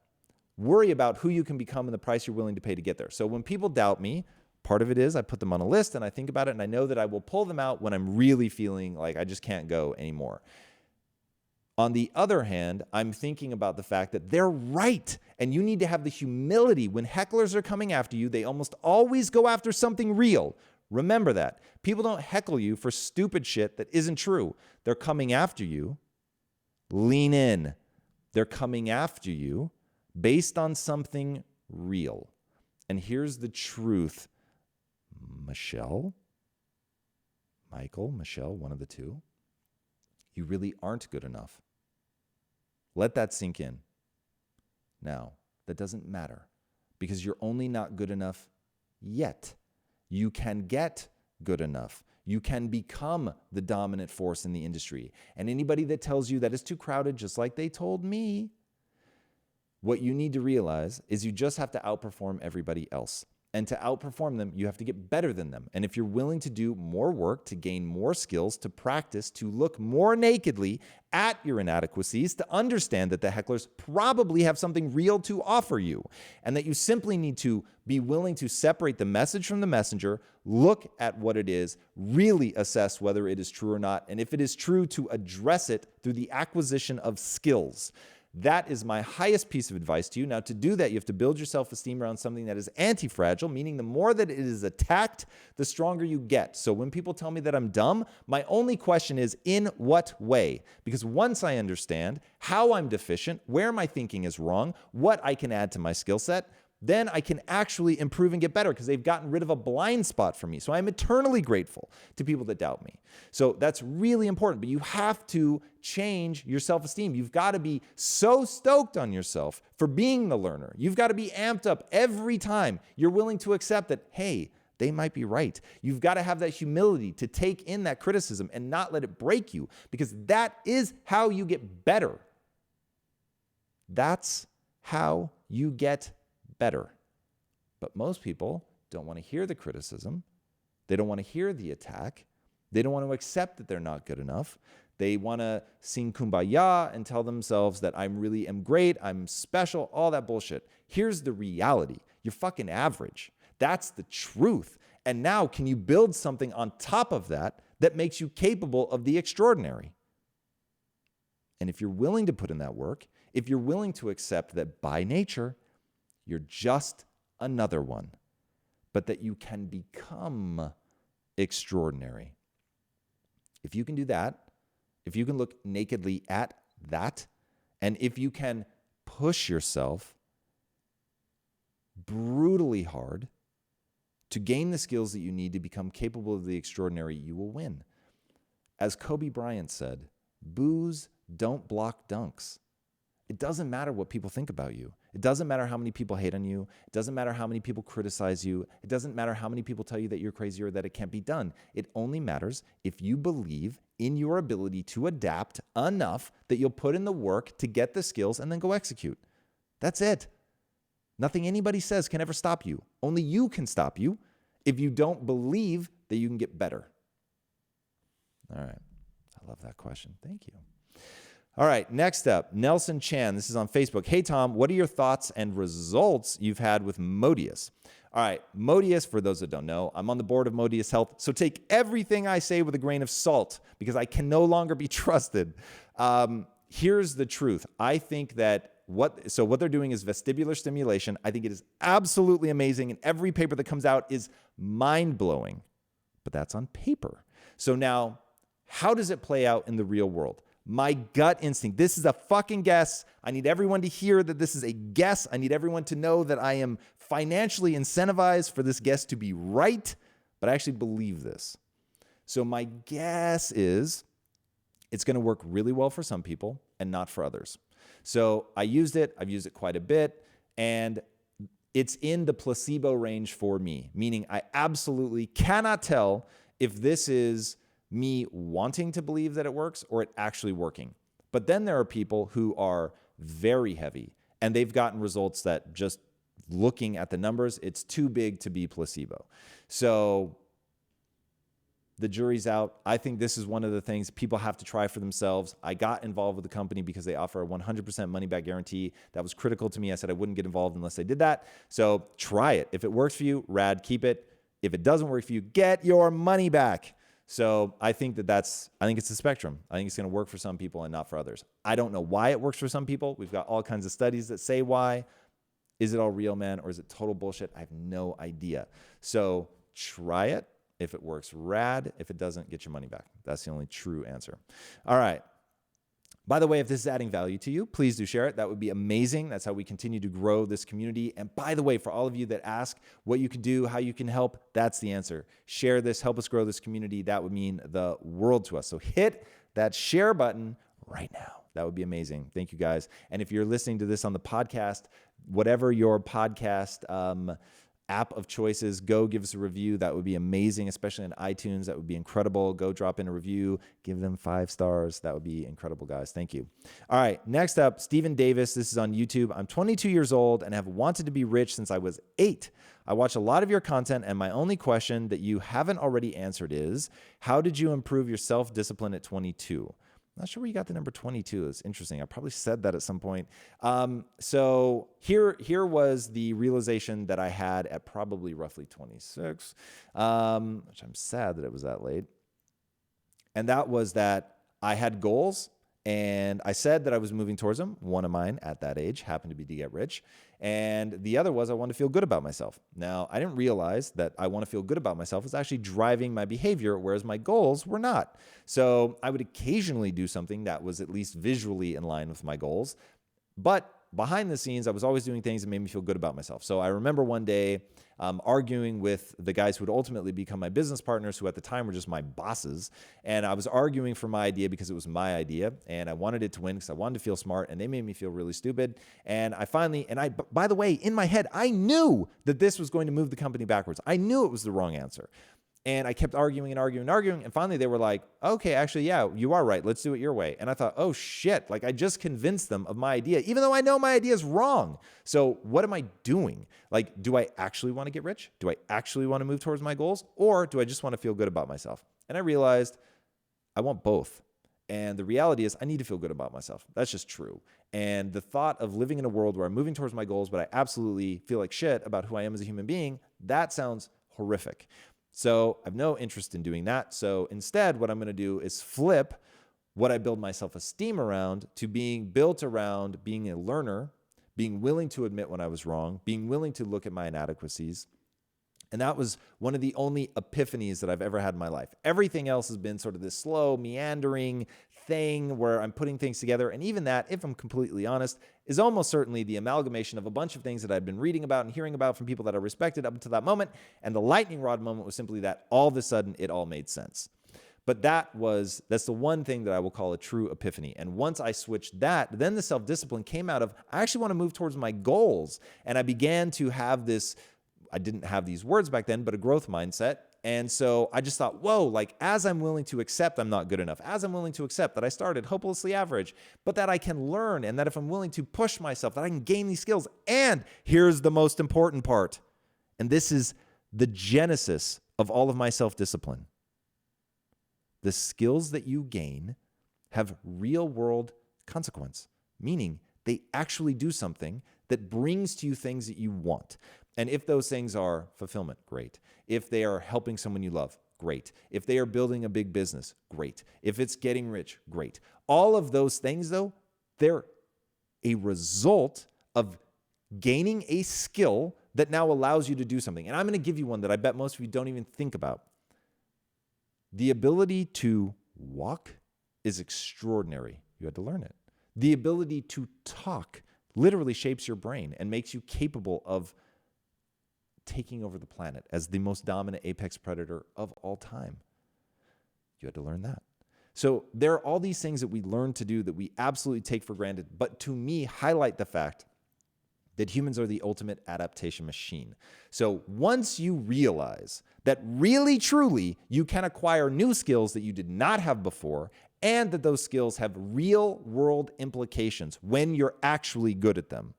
Worry about who you can become and the price you're willing to pay to get there. So when people doubt me, part of it is I put them on a list and I think about it and I know that I will pull them out when I'm really feeling like I just can't go anymore. On the other hand, I'm thinking about the fact that they're right. And you need to have the humility when hecklers are coming after you. They almost always go after something real. Remember that. People don't heckle you for stupid shit that isn't true. They're coming after you. Lean in. They're coming after you based on something real. And here's the truth. Michelle, Michael, Michelle, one of the two, you really aren't good enough. Let that sink in. Now, that doesn't matter because you're only not good enough yet. You can get good enough. You can become the dominant force in the industry. And anybody that tells you that it's too crowded, just like they told me, what you need to realize is you just have to outperform everybody else. And to outperform them, you have to get better than them. And if you're willing to do more work, to gain more skills, to practice, to look more nakedly at your inadequacies, to understand that the hecklers probably have something real to offer you, and that you simply need to be willing to separate the message from the messenger, look at what it is, really assess whether it is true or not, and if it is true, to address it through the acquisition of skills. That is my highest piece of advice to you. Now, to do that, you have to build your self-esteem around something that is anti-fragile, meaning the more that it is attacked, the stronger you get. So when people tell me that I'm dumb, my only question is, in what way? Because once I understand how I'm deficient, where my thinking is wrong, what I can add to my skill set, then I can actually improve and get better because they've gotten rid of a blind spot for me. So I'm eternally grateful to people that doubt me. So that's really important, but you have to change your self-esteem. You've got to be so stoked on yourself for being the learner. You've got to be amped up every time you're willing to accept that, hey, they might be right. You've got to have that humility to take in that criticism and not let it break you, because that is how you get better. That's how you get better. But most people don't want to hear the criticism. They don't want to hear the attack. They don't want to accept that they're not good enough. They want to sing kumbaya and tell themselves that I'm really am great, I'm special, all that bullshit. Here's the reality. You're fucking average. That's the truth. And now can you build something on top of that that makes you capable of the extraordinary? And if you're willing to put in that work, if you're willing to accept that by nature, you're just another one, but that you can become extraordinary. If you can do that, if you can look nakedly at that, and if you can push yourself brutally hard to gain the skills that you need to become capable of the extraordinary, you will win. As Kobe Bryant said, boos don't block dunks. It doesn't matter what people think about you. It doesn't matter how many people hate on you. It doesn't matter how many people criticize you. It doesn't matter how many people tell you that you're crazy or that it can't be done. It only matters if you believe in your ability to adapt enough that you'll put in the work to get the skills and then go execute. That's it. Nothing anybody says can ever stop you. Only you can stop you if you don't believe that you can get better. All right. I love that question. Thank you. All right, next up, Nelson Chan. This is on Facebook. Hey, Tom, what are your thoughts and results you've had with Modius? All right, Modius, for those that don't know, I'm on the board of Modius Health, so take everything I say with a grain of salt because I can no longer be trusted. Here's the truth. I think that what they're doing is vestibular stimulation. I think it is absolutely amazing, and every paper that comes out is mind-blowing, but that's on paper. So now, how does it play out in the real world? My gut instinct, this is a fucking guess. I need everyone to hear that this is a guess. I need everyone to know that I am financially incentivized for this guess to be right, but I actually believe this. So my guess is it's going to work really well for some people and not for others. So I used it. I've used it quite a bit, and it's in the placebo range for me, meaning I absolutely cannot tell if this is me wanting to believe that it works or it actually working. But then there are people who are very heavy. And they've gotten results that just looking at the numbers, it's too big to be placebo. So the jury's out. I think this is one of the things people have to try for themselves. I got involved with the company because they offer a 100% money back guarantee. That was critical to me. I said I wouldn't get involved unless they did that. So try it. If it works for you, rad, keep it. If it doesn't work for you, get your money back. So I think it's a spectrum. I think it's going to work for some people and not for others. I don't know why it works for some people. We've got all kinds of studies that say why. Is it all real, man? Or is it total bullshit? I have no idea. So try it. If it works, rad. If it doesn't, get your money back. That's the only true answer. All right. By the way, if this is adding value to you, please do share it. That would be amazing. That's how we continue to grow this community. And by the way, for all of you that ask what you can do, how you can help, that's the answer. Share this, help us grow this community. That would mean the world to us. So hit that share button right now. That would be amazing. Thank you, guys. And if you're listening to this on the podcast, whatever your podcast app of choices, go give us a review. That would be amazing, especially on iTunes. That would be incredible. Go drop in a review. Give them 5 stars. That would be incredible, guys. Thank you. All right. Next up, Stephen Davis. This is on YouTube. I'm 22 years old and have wanted to be rich since I was 8. I watch a lot of your content, and my only question that you haven't already answered is, how did you improve your self-discipline at 22? Not sure where you got the number 22. It's interesting. I probably said that at some point. So here was the realization that I had at probably roughly 26, which I'm sad that it was that late. And that was that I had goals, and I said that I was moving towards them. One of mine at that age happened to be to get rich. And the other was I wanted to feel good about myself. Now, I didn't realize that I want to feel good about myself was actually driving my behavior, whereas my goals were not. So I would occasionally do something that was at least visually in line with my goals. But behind the scenes, I was always doing things that made me feel good about myself. So I remember one day arguing with the guys who would ultimately become my business partners, who at the time were just my bosses. And I was arguing for my idea because it was my idea. And I wanted it to win because I wanted to feel smart. And they made me feel really stupid. And by the way, in my head, I knew that this was going to move the company backwards. I knew it was the wrong answer. And I kept arguing and arguing and arguing. And finally they were like, okay, actually, yeah, you are right. Let's do it your way. And I thought, oh shit, like I just convinced them of my idea, even though I know my idea is wrong. So what am I doing? Like, do I actually want to get rich? Do I actually want to move towards my goals? Or do I just want to feel good about myself? And I realized I want both. And the reality is I need to feel good about myself. That's just true. And the thought of living in a world where I'm moving towards my goals, but I absolutely feel like shit about who I am as a human being, that sounds horrific. So I have no interest in doing that. So instead, what I'm going to do is flip what I build my self-esteem around to being built around being a learner, being willing to admit when I was wrong, being willing to look at my inadequacies. And that was one of the only epiphanies that I've ever had in my life. Everything else has been sort of this slow, meandering thing where I'm putting things together. And even that, if I'm completely honest, is almost certainly the amalgamation of a bunch of things that I'd been reading about and hearing about from people that I respected up until that moment. And the lightning rod moment was simply that all of a sudden it all made sense. But that's the one thing that I will call a true epiphany. And once I switched that, then the self-discipline came out of, I actually want to move towards my goals. And I began to have this, I didn't have these words back then, but a growth mindset. And so I just thought, whoa, like as I'm willing to accept I'm not good enough, as I'm willing to accept that I started hopelessly average, but that I can learn, and that if I'm willing to push myself, that I can gain these skills. And here's the most important part. And this is the genesis of all of my self-discipline. The skills that you gain have real world consequence, meaning they actually do something that brings to you things that you want. And if those things are fulfillment, great. If they are helping someone you love, great. If they are building a big business, great. If it's getting rich, great. All of those things, though, they're a result of gaining a skill that now allows you to do something. And I'm going to give you one that I bet most of you don't even think about. The ability to walk is extraordinary. You had to learn it. The ability to talk literally shapes your brain and makes you capable of taking over the planet as the most dominant apex predator of all time. You had to learn that. So there are all these things that we learn to do that we absolutely take for granted, but to me highlight the fact that humans are the ultimate adaptation machine. So once you realize that really, truly, you can acquire new skills that you did not have before and that those skills have real world implications when you're actually good at them.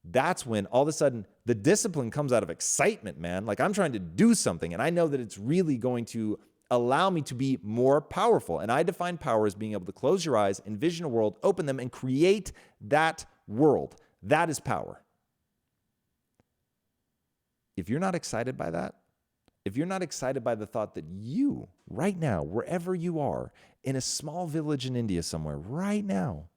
That's when all of a sudden the discipline comes out of excitement, man. Like I'm trying to do something and I know that it's really going to allow me to be more powerful. And I define power as being able to close your eyes, envision a world, open them, and create that world. That is power. If you're not excited by that, if you're not excited by the thought that you, right now, wherever you are, in a small village in India somewhere, right now,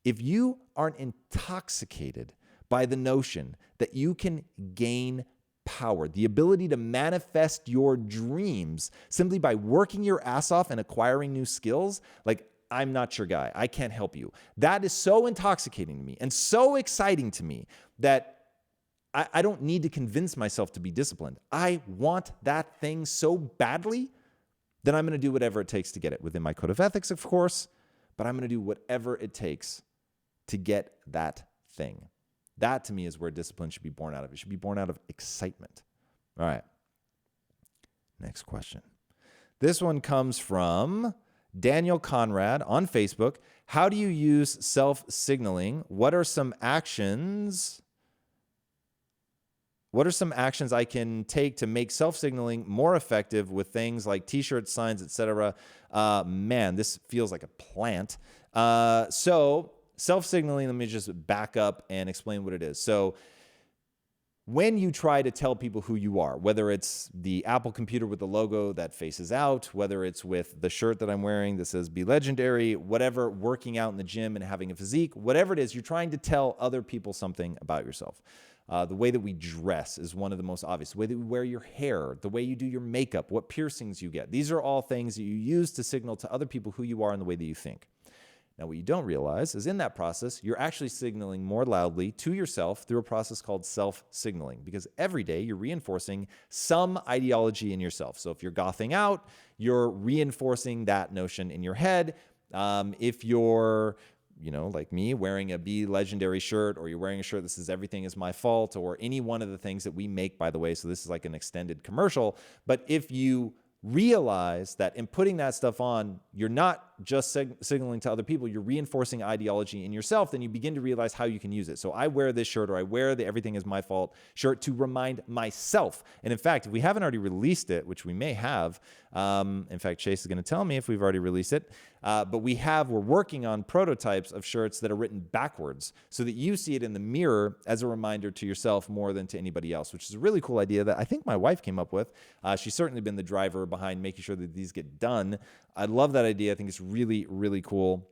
if you aren't intoxicated by the notion that you can gain power, the ability to manifest your dreams simply by working your ass off and acquiring new skills, like, I'm not your guy. I can't help you. That is so intoxicating to me and so exciting to me that I don't need to convince myself to be disciplined. I want that thing so badly that I'm going to do whatever it takes to get it within my code of ethics, of course, but I'm going to do whatever it takes to get that thing. That to me is where discipline should be born out of. It should be born out of excitement. All right. Next question. This one comes from Daniel Conrad on Facebook. How do you use self-signaling? What are some actions I can take to make self-signaling more effective with things like t-shirts, signs, etc.? Man, this feels like a plant. So self-signaling, let me just back up and explain what it is. So when you try to tell people who you are, whether it's the Apple computer with the logo that faces out, whether it's with the shirt that I'm wearing that says "Be Legendary," whatever, working out in the gym and having a physique, whatever it is, you're trying to tell other people something about yourself. The way that we dress is one of the most obvious. The way that we wear your hair, the way you do your makeup, what piercings you get. These are all things that you use to signal to other people who you are and the way that you think. Now, what you don't realize is in that process, you're actually signaling more loudly to yourself through a process called self-signaling, because every day you're reinforcing some ideology in yourself. So if you're gothing out, you're reinforcing that notion in your head. If you're like me, wearing a Be Legendary shirt, or you're wearing a shirt that says "Everything is my fault," or any one of the things that we make, by the way. So this is like an extended commercial. But if you realize that in putting that stuff on, you're not just signaling to other people, you're reinforcing ideology in yourself, then you begin to realize how you can use it. So I wear this shirt, or I wear the "Everything is my fault" shirt to remind myself. And in fact, if we haven't already released it, which we may have, in fact, Chase is going to tell me if we've already released it, but we're working on prototypes of shirts that are written backwards so that you see it in the mirror as a reminder to yourself more than to anybody else, which is a really cool idea that I think my wife came up with. She's certainly been the driver behind making sure that these get done. I love that idea. I think it's really, really cool.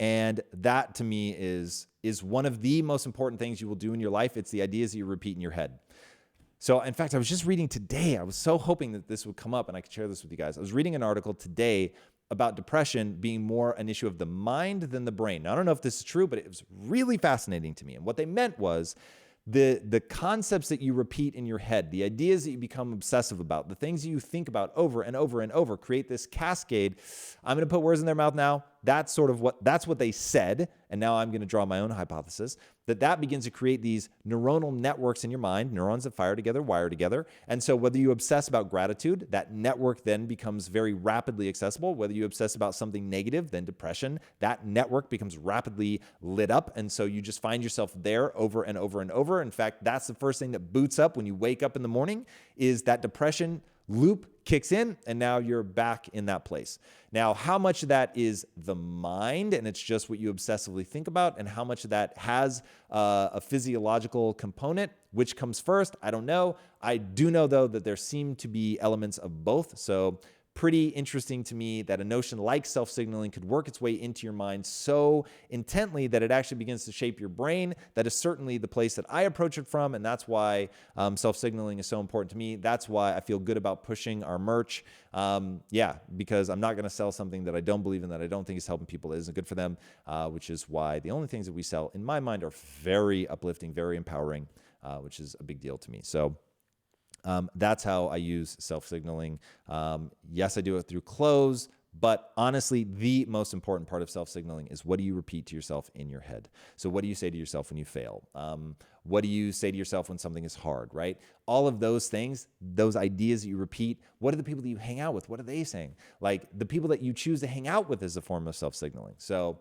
And that to me is one of the most important things you will do in your life. It's the ideas that you repeat in your head. So in fact, I was just reading today, I was so hoping that this would come up and I could share this with you guys. I was reading an article today about depression being more an issue of the mind than the brain. Now, I don't know if this is true, but it was really fascinating to me. And what they meant was the concepts that you repeat in your head, the ideas that you become obsessive about, the things that you think about over and over and over create this cascade. I'm going to put words in their mouth now. That's what they said. And now I'm going to draw my own hypothesis that begins to create these neuronal networks in your mind, neurons that fire together, wire together. And so whether you obsess about gratitude, that network then becomes very rapidly accessible. Whether you obsess about something negative, then depression, that network becomes rapidly lit up. And so you just find yourself there over and over and over. In fact, that's the first thing that boots up when you wake up in the morning, is that depression loop kicks in, and now you're back in that place. Now, how much of that is the mind, and it's just what you obsessively think about, and how much of that has a physiological component, which comes first, I don't know. I do know, though, that there seem to be elements of both. So pretty interesting to me that a notion like self-signaling could work its way into your mind so intently that it actually begins to shape your brain. That is certainly the place that I approach it from, and that's why self-signaling is so important to me. That's why I feel good about pushing our merch. Because I'm not going to sell something that I don't believe in, that I don't think is helping people, that isn't good for them, which is why the only things that we sell, in my mind, are very uplifting, very empowering, which is a big deal to me. So that's how I use self-signaling. Yes, I do it through clothes, but honestly, the most important part of self-signaling is what do you repeat to yourself in your head? So what do you say to yourself when you fail? What do you say to yourself when something is hard, right? All of those things, those ideas that you repeat, what are the people that you hang out with? What are they saying? Like the people that you choose to hang out with is a form of self-signaling. So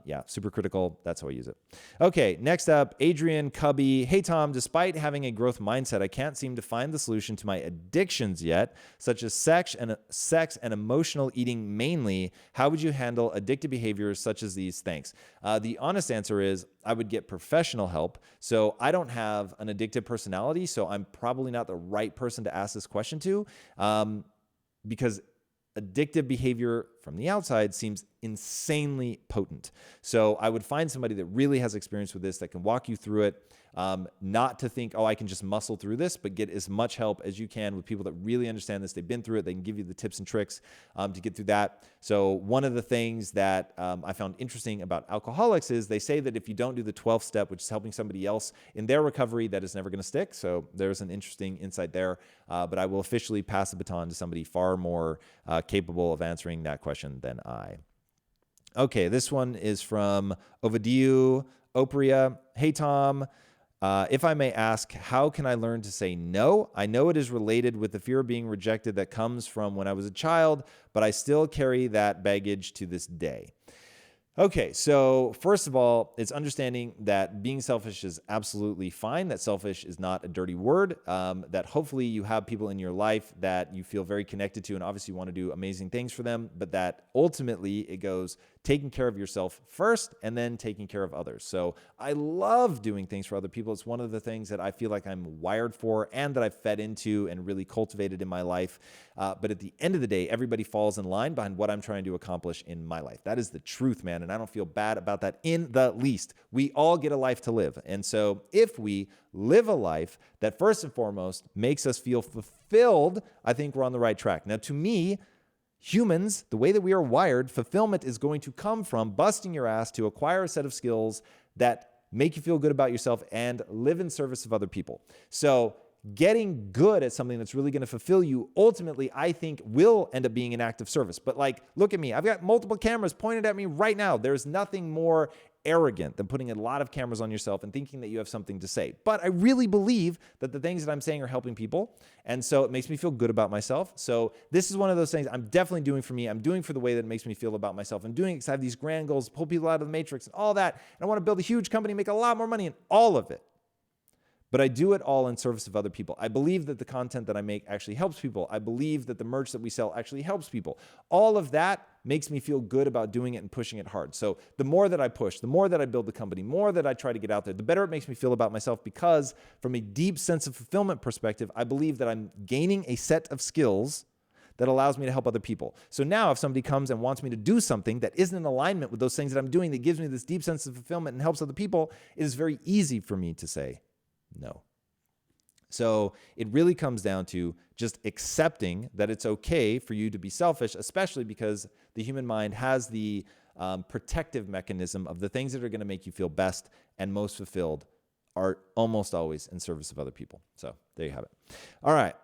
yeah, super critical. That's how I use it. Okay, next up, Adrian Cubby. Hey, Tom, despite having a growth mindset, I can't seem to find the solution to my addictions yet, such as sex and emotional eating mainly. How would you handle addictive behaviors such as these? Thanks. The honest answer is I would get professional help. So I don't have an addictive personality, so I'm probably not the right person to ask this question to, because addictive behavior from the outside seems insanely potent. So I would find somebody that really has experience with this, that can walk you through it, not to think, oh, I can just muscle through this, but get as much help as you can with people that really understand this. They've been through it. They can give you the tips and tricks to get through that. So one of the things that I found interesting about alcoholics is they say that if you don't do the 12th step, which is helping somebody else in their recovery, that is never going to stick. So there's an interesting insight there. But I will officially pass the baton to somebody far more capable of answering that question than I. Okay, this one is from Ovidiu Opria. Hey, Tom. If I may ask, how can I learn to say no? I know it is related with the fear of being rejected that comes from when I was a child, but I still carry that baggage to this day. Okay, so first of all, it's understanding that being selfish is absolutely fine, that selfish is not a dirty word, that hopefully you have people in your life that you feel very connected to and obviously want to do amazing things for them, but that ultimately it goes taking care of yourself first and then taking care of others. So I love doing things for other people. It's one of the things that I feel like I'm wired for and that I've fed into and really cultivated in my life. But at the end of the day, everybody falls in line behind what I'm trying to accomplish in my life. That is the truth, man. And I don't feel bad about that in the least. We all get a life to live. And so if we live a life that first and foremost makes us feel fulfilled, I think we're on the right track. Now, to me, humans, the way that we are wired, fulfillment is going to come from busting your ass to acquire a set of skills that make you feel good about yourself and live in service of other people. So getting good at something that's really going to fulfill you, ultimately, I think will end up being an act of service. But like, look at me. I've got multiple cameras pointed at me right now. There's nothing more arrogant than putting a lot of cameras on yourself and thinking that you have something to say. But I really believe that the things that I'm saying are helping people. And so it makes me feel good about myself. So this is one of those things I'm definitely doing for me. I'm doing for the way that it makes me feel about myself. I'm doing it because I have these grand goals, pull people out of the matrix and all that. And I want to build a huge company, make a lot more money and all of it. But I do it all in service of other people. I believe that the content that I make actually helps people. I believe that the merch that we sell actually helps people. All of that makes me feel good about doing it and pushing it hard. So the more that I push, the more that I build the company, more that I try to get out there, the better it makes me feel about myself, because from a deep sense of fulfillment perspective, I believe that I'm gaining a set of skills that allows me to help other people. So now if somebody comes and wants me to do something that isn't in alignment with those things that I'm doing, that gives me this deep sense of fulfillment and helps other people, it is very easy for me to say no. So it really comes down to just accepting that it's okay for you to be selfish, especially because the human mind has the protective mechanism of the things that are going to make you feel best and most fulfilled are almost always in service of other people. So there you have it. All right.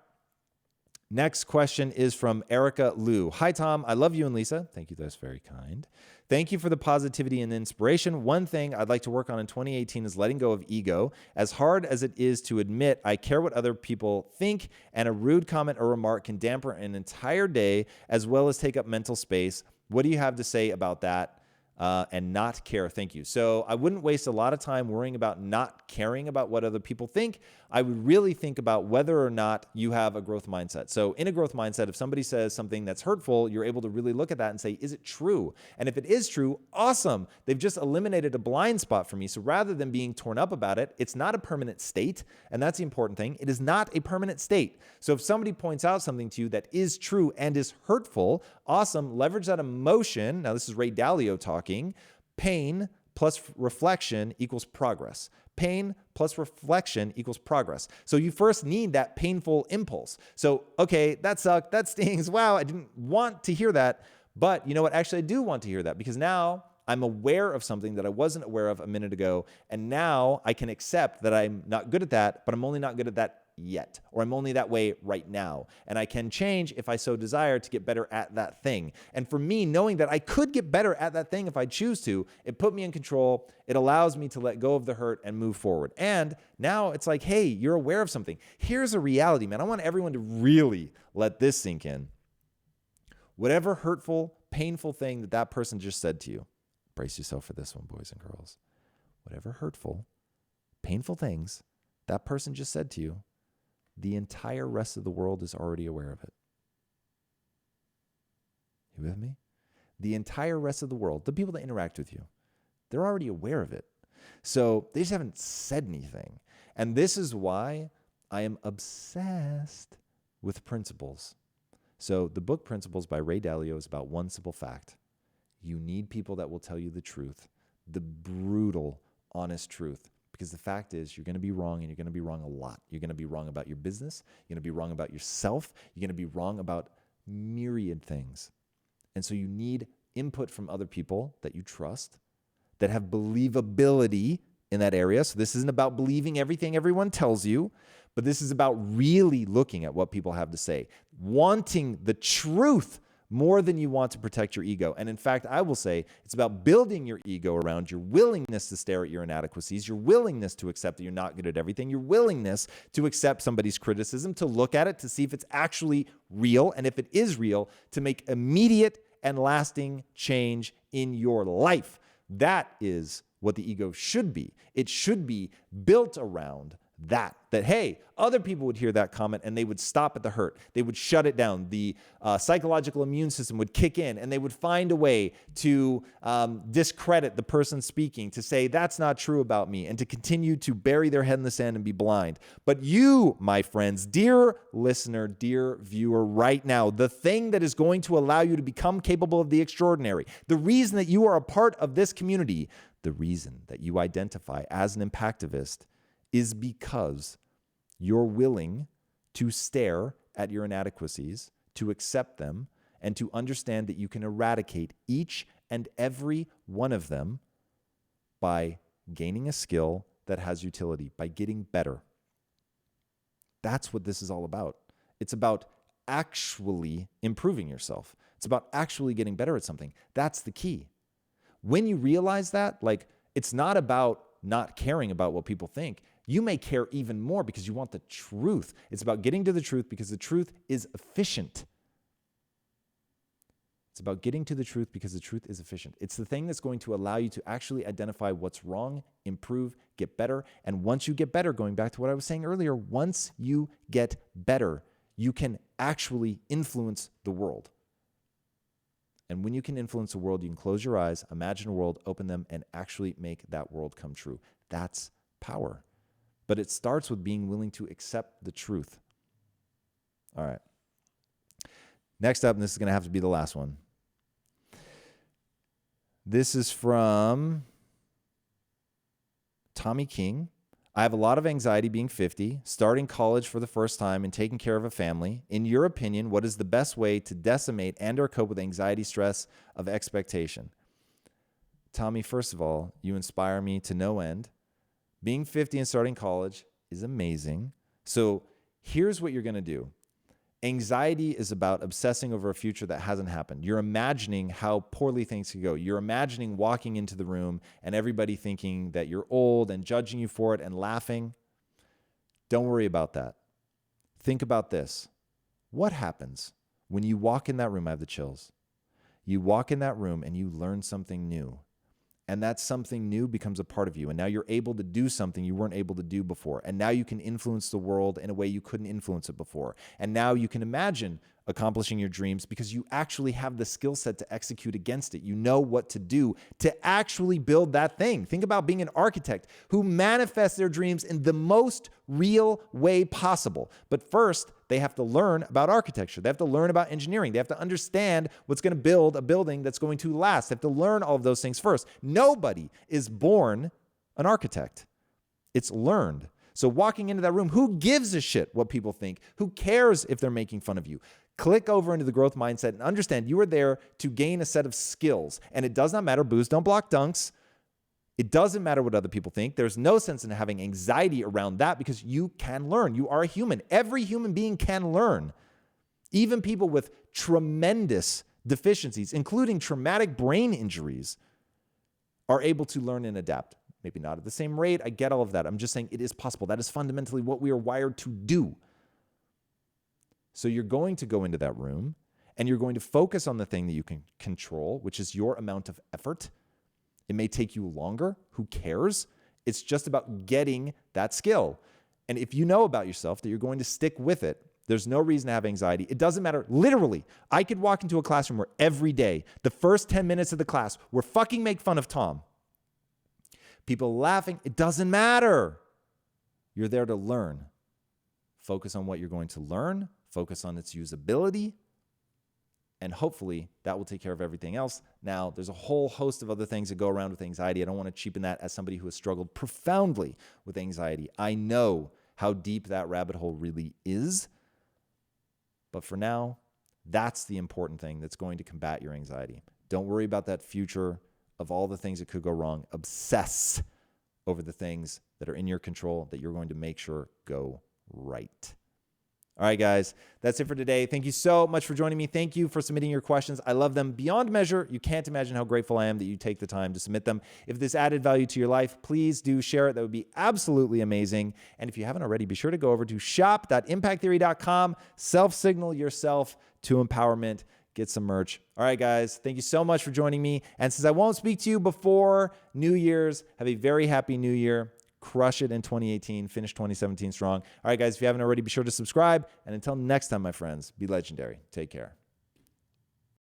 Next question is from Erica Liu. Hi, Tom. I love you and Lisa. Thank you. That's very kind. Thank you for the positivity and inspiration. One thing I'd like to work on in 2018 is letting go of ego. As hard as it is to admit, I care what other people think, and a rude comment or remark can dampen an entire day as well as take up mental space. What do you have to say about that? And not care. Thank you. So I wouldn't waste a lot of time worrying about not caring about what other people think. I would really think about whether or not you have a growth mindset. So in a growth mindset, if somebody says something that's hurtful, you're able to really look at that and say, is it true? And if it is true, awesome. They've just eliminated a blind spot for me. So rather than being torn up about it, it's not a permanent state. And that's the important thing. It is not a permanent state. So if somebody points out something to you that is true and is hurtful, awesome. Leverage that emotion. Now, this is Ray Dalio talking. Pain plus reflection equals progress. Pain plus reflection equals progress. So you first need that painful impulse. So, okay, that sucked. That stings. Wow, I didn't want to hear that. But you know what? Actually, I do want to hear that, because now I'm aware of something that I wasn't aware of a minute ago. And now I can accept that I'm not good at that, but I'm only not good at that yet, or I'm only that way right now. And I can change if I so desire to get better at that thing. And for me, knowing that I could get better at that thing if I choose to, it put me in control. It allows me to let go of the hurt and move forward. And now it's like, hey, you're aware of something. Here's a reality, man. I want everyone to really let this sink in. Whatever hurtful, painful thing that person just said to you, brace yourself for this one, boys and girls. Whatever hurtful, painful things that person just said to you, the entire rest of the world is already aware of it. You with me? The entire rest of the world, the people that interact with you, they're already aware of it. So they just haven't said anything. And this is why I am obsessed with principles. So the book Principles by Ray Dalio is about one simple fact. You need people that will tell you the truth, the brutal, honest truth. Because the fact is, you're going to be wrong, and you're going to be wrong a lot. You're going to be wrong about your business. You're going to be wrong about yourself. You're going to be wrong about myriad things. And so you need input from other people that you trust, that have believability in that area. So this isn't about believing everything everyone tells you, but this is about really looking at what people have to say, wanting the truth more than you want to protect your ego. And in fact, I will say it's about building your ego around your willingness to stare at your inadequacies, your willingness to accept that you're not good at everything, your willingness to accept somebody's criticism, to look at it, to see if it's actually real. And if it is real, to make immediate and lasting change in your life. That is what the ego should be. It should be built around that, hey, other people would hear that comment and they would stop at the hurt. They would shut it down. The psychological immune system would kick in, and they would find a way to discredit the person speaking, to say that's not true about me, and to continue to bury their head in the sand and be blind. But you, my friends, dear listener, dear viewer, right now, the thing that is going to allow you to become capable of the extraordinary, the reason that you are a part of this community, the reason that you identify as an impactivist, is because you're willing to stare at your inadequacies, to accept them, and to understand that you can eradicate each and every one of them by gaining a skill that has utility, by getting better. That's what this is all about. It's about actually improving yourself. It's about actually getting better at something. That's the key. When you realize that, it's not about not caring about what people think. You may care even more because you want the truth. It's about getting to the truth because the truth is efficient. It's about getting to the truth because the truth is efficient. It's the thing that's going to allow you to actually identify what's wrong, improve, get better. And once you get better, going back to what I was saying earlier, once you get better, you can actually influence the world. And when you can influence the world, you can close your eyes, imagine a world, open them, and actually make that world come true. That's power. But it starts with being willing to accept the truth. All right. Next up, and this is going to have to be the last one. This is from Tommy King. I have a lot of anxiety being 50, starting college for the first time, and taking care of a family. In your opinion, what is the best way to decimate and or cope with anxiety, stress of expectation? Tommy, first of all, you inspire me to no end. Being 50 and starting college is amazing. So here's what you're going to do. Anxiety is about obsessing over a future that hasn't happened. You're imagining how poorly things could go. You're imagining walking into the room and everybody thinking that you're old and judging you for it and laughing. Don't worry about that. Think about this. What happens when you walk in that room? I have the chills. You walk in that room and you learn something new. And that something new becomes a part of you. And now you're able to do something you weren't able to do before. And now you can influence the world in a way you couldn't influence it before. And now you can imagine accomplishing your dreams because you actually have the skill set to execute against it. You know what to do to actually build that thing. Think about being an architect who manifests their dreams in the most real way possible. But first, they have to learn about architecture. They have to learn about engineering. They have to understand what's going to build a building that's going to last. They have to learn all of those things first. Nobody is born an architect. It's learned. So walking into that room, who gives a shit what people think? Who cares if they're making fun of you? Click over into the growth mindset and understand you are there to gain a set of skills. And it does not matter, booze don't block dunks. It doesn't matter what other people think. There's no sense in having anxiety around that because you can learn. You are a human. Every human being can learn. Even people with tremendous deficiencies, including traumatic brain injuries, are able to learn and adapt. Maybe not at the same rate. I get all of that. I'm just saying it is possible. That is fundamentally what we are wired to do. So you're going to go into that room and you're going to focus on the thing that you can control, which is your amount of effort. It may take you longer. Who cares? It's just about getting that skill. And if you know about yourself that you're going to stick with it, there's no reason to have anxiety. It doesn't matter. Literally, I could walk into a classroom where every day, the first 10 minutes of the class, we're fucking make fun of Tom. People laughing. It doesn't matter. You're there to learn. Focus on what you're going to learn. Focus on its usability. And hopefully that will take care of everything else. Now, there's a whole host of other things that go around with anxiety. I don't want to cheapen that as somebody who has struggled profoundly with anxiety. I know how deep that rabbit hole really is. But for now, that's the important thing that's going to combat your anxiety. Don't worry about that future of all the things that could go wrong. Obsess over the things that are in your control that you're going to make sure go right. All right, guys, that's it for today. Thank you so much for joining me. Thank you for submitting your questions. I love them beyond measure. You can't imagine how grateful I am that you take the time to submit them. If this added value to your life, please do share it. That would be absolutely amazing. And if you haven't already, be sure to go over to shop.impacttheory.com, self-signal yourself to empowerment, get some merch. All right, guys, thank you so much for joining me. And since I won't speak to you before New Year's, have a very happy New Year. Crush it in 2018, finish 2017 strong. All right, guys, if you haven't already, be sure to subscribe. And until next time, my friends, be legendary. Take care.